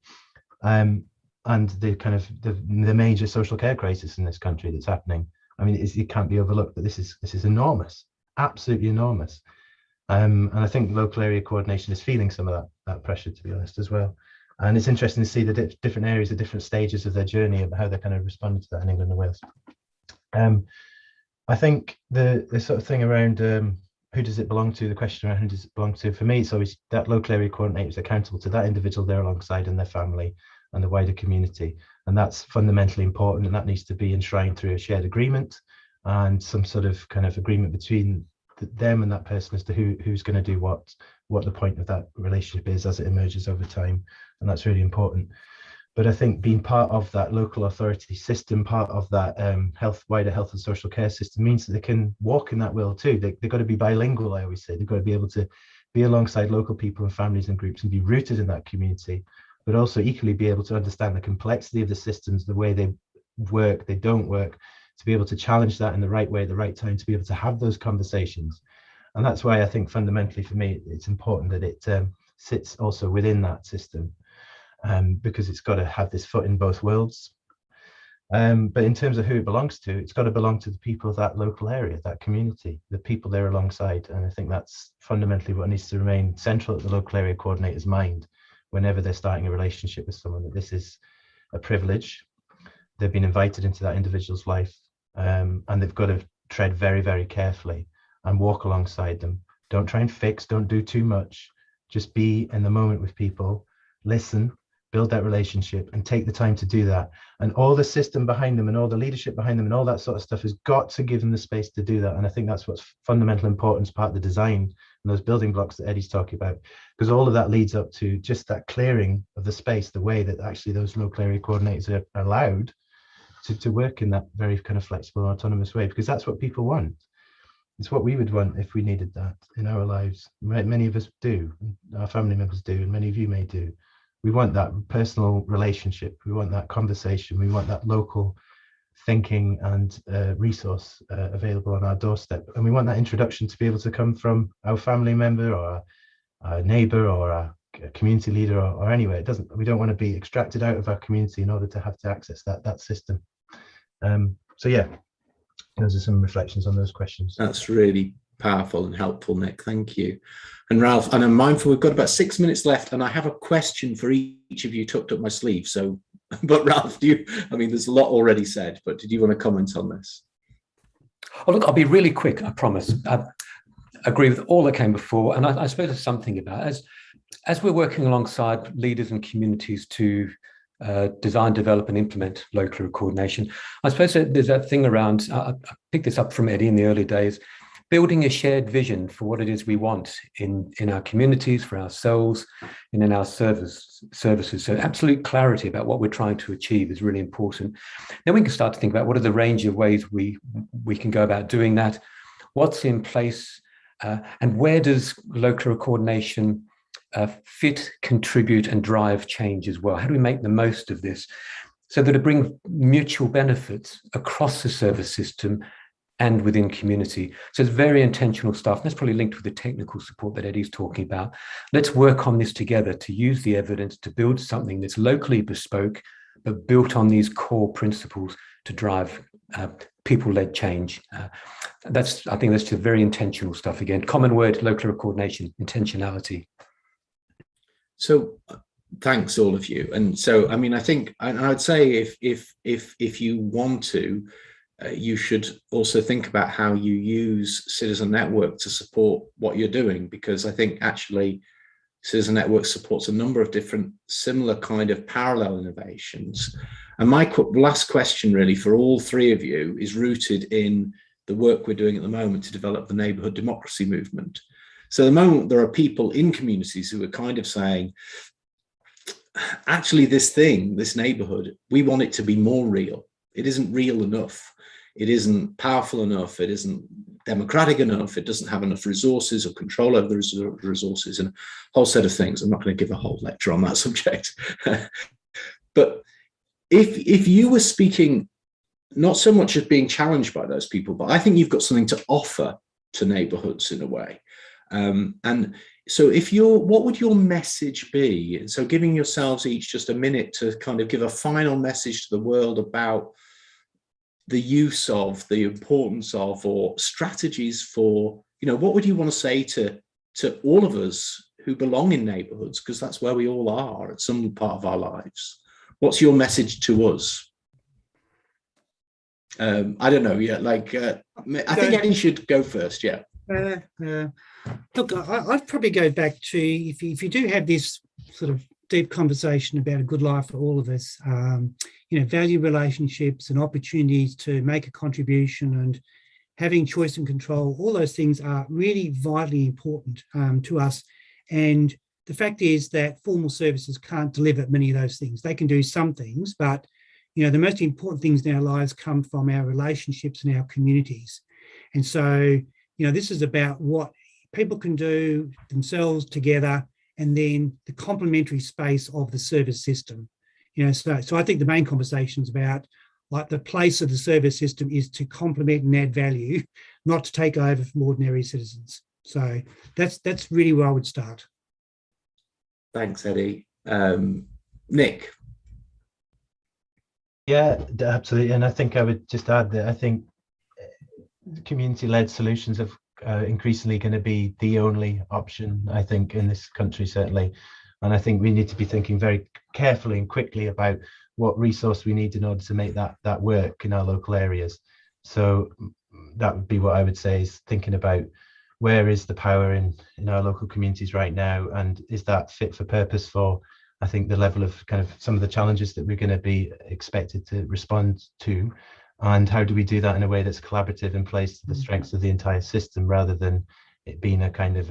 And the kind of the major social care crisis in this country that's happening. I mean, it can't be overlooked, but this is enormous, absolutely enormous. And I think local area coordination is feeling some of that pressure, to be honest, as well. And it's interesting to see the different areas, the different stages of their journey and how they're kind of responding to that in England and Wales. I think the sort of thing around who does it belong to, the question around who does it belong to, for me, it's always that local area coordinator is accountable to that individual there alongside and their family and the wider community. And that's fundamentally important, and that needs to be enshrined through a shared agreement and some sort of kind of agreement between them and that person as to who's going to do what the point of that relationship is as it emerges over time. And that's really important. But I think being part of that local authority system, part of that wider health and social care system, means that they can walk in that world too. They've got to be bilingual, I always say. They've got to be able to be alongside local people and families and groups and be rooted in that community, but also equally be able to understand the complexity of the systems, the way they work, they don't work, to be able to challenge that in the right way at the right time, to be able to have those conversations. And that's why I think fundamentally for me, it's important that it sits also within that system, because it's got to have this foot in both worlds. But in terms of who it belongs to, it's got to belong to the people of that local area, that community, the people they're alongside. And I think that's fundamentally what needs to remain central at the local area coordinator's mind whenever they're starting a relationship with someone, that this is a privilege. They've been invited into that individual's life, and they've got to tread very, very carefully and walk alongside them. Don't try and fix, don't do too much. Just be in the moment with people, listen, build that relationship, and take the time to do that. And all the system behind them and all the leadership behind them and all that sort of stuff has got to give them the space to do that. And I think that's what's fundamental importance, part of the design and those building blocks that Eddie's talking about, because all of that leads up to just that clearing of the space, the way that actually those local area coordinators are allowed to work in that very kind of flexible and autonomous way, because that's what people want. It's what we would want if we needed that in our lives. Many of us do, our family members do, and many of you may do. We want that personal relationship. We want that conversation. We want that local thinking and resource available on our doorstep. And we want that introduction to be able to come from our family member or our neighbor or our community leader or anywhere. We don't want to be extracted out of our community in order to have to access that system. So yeah, those are some reflections on those questions. That's really powerful and helpful, Nick. Thank you. And Ralph, and I'm mindful we've got about 6 minutes left, and I have a question for each of you tucked up my sleeve. So, but Ralph, there's a lot already said, but did you want to comment on this? Oh, look, I'll be really quick, I promise. I agree with all that came before, and I suppose there's something about as we're working alongside leaders and communities to design, develop and implement local coordination. I suppose there's that thing around, I picked this up from Eddie in the early days, building a shared vision for what it is we want in our communities, for ourselves, and in our services. So absolute clarity about what we're trying to achieve is really important. Then we can start to think about what are the range of ways we can go about doing that, what's in place, and where does local coordination fit, contribute and drive change as well? How do we make the most of this so that it brings mutual benefits across the service system and within community? So it's very intentional stuff. And that's probably linked with the technical support that Eddie's talking about. Let's work on this together to use the evidence to build something that's locally bespoke, but built on these core principles to drive people-led change. I think that's just very intentional stuff. Again, common word, local coordination, intentionality. So thanks all of you. And so, I think, and I would say if you want to, you should also think about how you use Citizen Network to support what you're doing, because I think actually Citizen Network supports a number of different similar kind of parallel innovations. And my last question really for all three of you is rooted in the work we're doing at the moment to develop the neighborhood democracy movement. So at the moment, there are people in communities who are kind of saying, actually, this neighborhood, we want it to be more real. It isn't real enough. It isn't powerful enough. It isn't democratic enough. It doesn't have enough resources or control over the resources and a whole set of things. I'm not going to give a whole lecture on that subject. But if you were speaking, not so much as being challenged by those people, but I think you've got something to offer to neighborhoods in a way. And so what would your message be? So giving yourselves each just a minute to kind of give a final message to the world about the use of, the importance of, or strategies for, what would you want to say to all of us who belong in neighborhoods? Because that's where we all are at some part of our lives. What's your message to us? I don't know. Yeah, I think Eddie should go first. Yeah. Look, I'd probably go back to if you do have this sort of deep conversation about a good life for all of us, value relationships and opportunities to make a contribution and having choice and control, all those things are really vitally important to us. And the fact is that formal services can't deliver many of those things. They can do some things, but the most important things in our lives come from our relationships and our communities. And so, this is about what people can do themselves together, and then the complementary space of the service system. So I think the main conversation is about, like, the place of the service system is to complement and add value, not to take over from ordinary citizens. So that's really where I would start. Thanks, Eddie. Nick. Yeah, absolutely. And I think I would just add that I think community-led solutions are increasingly going to be the only option, I think, in this country, certainly. And I think we need to be thinking very carefully and quickly about what resource we need in order to make that work in our local areas. So that would be what I would say, is thinking about where is the power in our local communities right now, and is that fit for purpose for, I think, the level of kind of some of the challenges that we're going to be expected to respond to, and how do we do that in a way that's collaborative and plays to the strengths of the entire system, rather than it being a kind of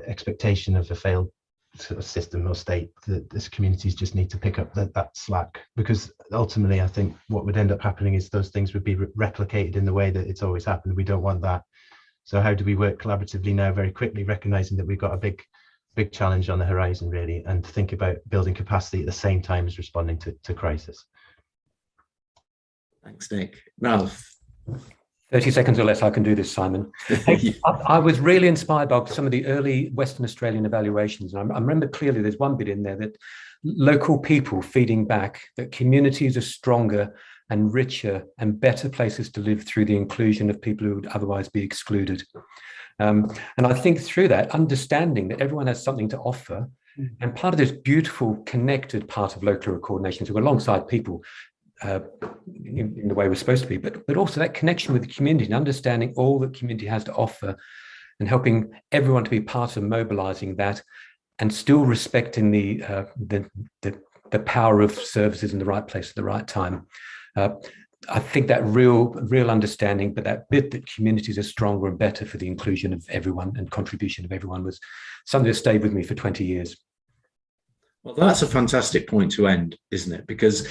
expectation of a failed sort of system or state that this communities just need to pick up that slack. Because ultimately, I think what would end up happening is those things would be replicated in the way that it's always happened. We don't want that. So how do we work collaboratively now, very quickly, recognizing that we've got a big challenge on the horizon, really, and think about building capacity at the same time as responding to crisis. Thanks, Nick. Ralph. 30 seconds or less, I can do this, Simon. Hey, I was really inspired by some of the early Western Australian evaluations. And I remember clearly there's one bit in there that local people feeding back that communities are stronger and richer and better places to live through the inclusion of people who would otherwise be excluded. And I think through that, understanding that everyone has something to offer, and part of this beautiful connected part of local area coordination is to go alongside people in the way we're supposed to be, but also that connection with the community and understanding all that community has to offer, and helping everyone to be part of mobilizing that, and still respecting the power of services in the right place at the right time. I think that real understanding, but that bit that communities are stronger and better for the inclusion of everyone and contribution of everyone, was something that stayed with me for 20 years. Well, that's a fantastic point to end, isn't it? Because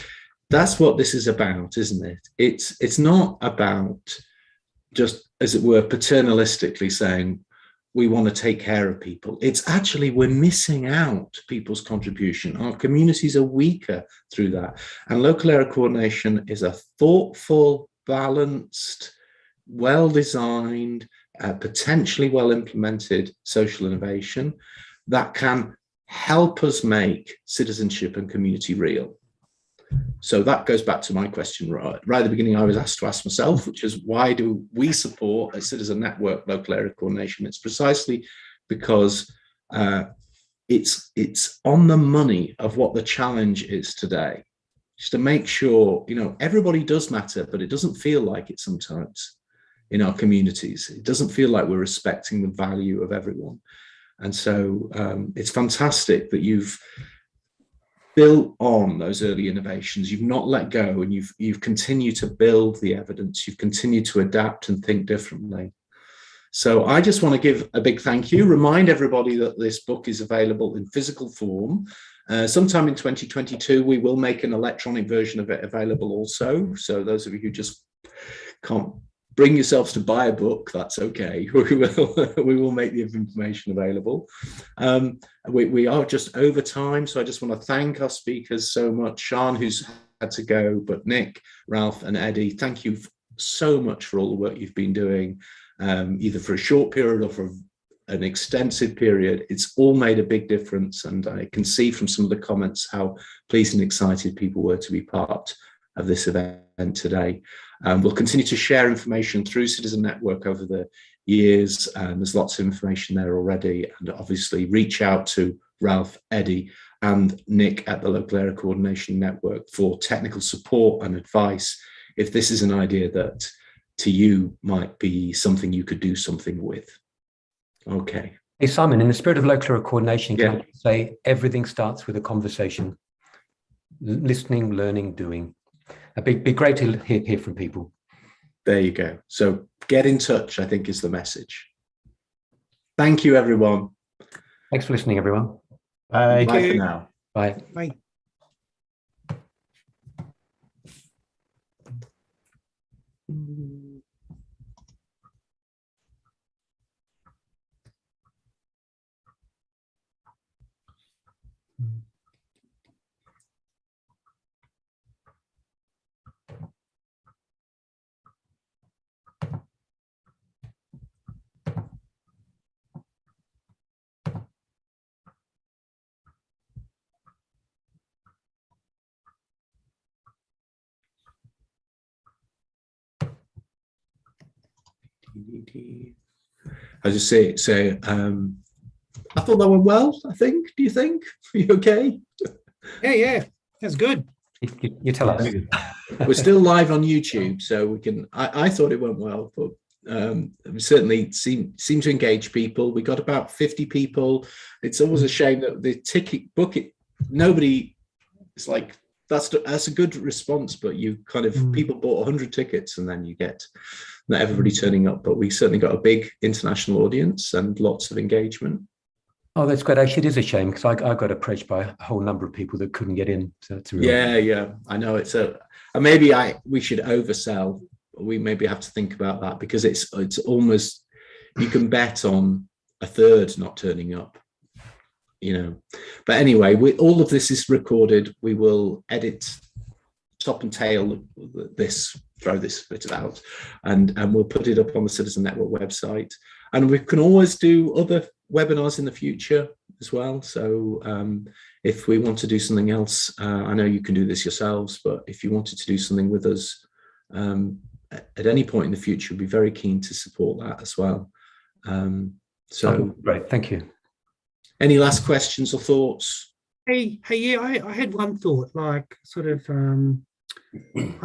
that's what this is about, isn't it? It's not about just, as it were, paternalistically saying we want to take care of people. It's actually, we're missing out people's contribution. Our communities are weaker through that. And local area coordination is a thoughtful, balanced, well-designed, potentially well-implemented social innovation that can help us make citizenship and community real. So that goes back to my question right at the beginning I was asked to ask myself, which is, why do we support a citizen network local area coordination? It's precisely because it's on the money of what the challenge is today, just to make sure, everybody does matter, but it doesn't feel like it sometimes in our communities. It doesn't feel like we're respecting the value of everyone. And so it's fantastic that you've built on those early innovations. You've not let go, and you've continued to build the evidence. You've continued to adapt and think differently. So I just want to give a big thank you. Remind everybody that this book is available in physical form. Sometime in 2022, we will make an electronic version of it available also. So those of you who just can't bring yourselves to buy a book, that's okay. We will make the information available. We are just over time, so I just want to thank our speakers so much. Sean, who's had to go, but Nick, Ralph and Eddie, thank you so much for all the work you've been doing, either for a short period or for an extensive period. It's all made a big difference, and I can see from some of the comments how pleased and excited people were to be part of this event today. We'll continue to share information through Citizen Network over the years. There's lots of information there already, and obviously reach out to Ralph, Eddie and Nick at the Local Area Coordination Network for technical support and advice if this is an idea that to you might be something you could do something with. Okay. Hey, Simon, in the spirit of local area coordination, can I say everything starts with a conversation? Listening, learning, doing. It'd be great to hear from people. There you go. So get in touch, I think, is the message. Thank you, everyone. Thanks for listening, everyone. Bye. Bye for you. now. Bye. Bye. I just say, I thought that went well. I think. Do you think? Are you okay? Yeah, that's good. You tell us. We're still live on YouTube, so we can. I thought it went well, but we certainly seem to engage people. We got about 50 people. It's always a shame that the ticket book it. Nobody. It's like that's a good response, but you kind of people bought 100 tickets, and then you get not everybody turning up. But we certainly got a big international audience and lots of engagement. Oh, that's great. Actually, it is a shame because I got approached by a whole number of people that couldn't get in. So it's a real... Yeah. I know it's maybe we should oversell. We maybe have to think about that because it's almost you can bet on a third not turning up. But anyway, all of this is recorded. We will edit top and tail this, throw this bit out, and we'll put it up on the Citizen Network website. And we can always do other webinars in the future as well. So if we want to do something else, I know you can do this yourselves, but if you wanted to do something with us at any point in the future, we'd be very keen to support that as well. Great, thank you. Any last questions or thoughts? Hey, yeah, I had one thought, like sort of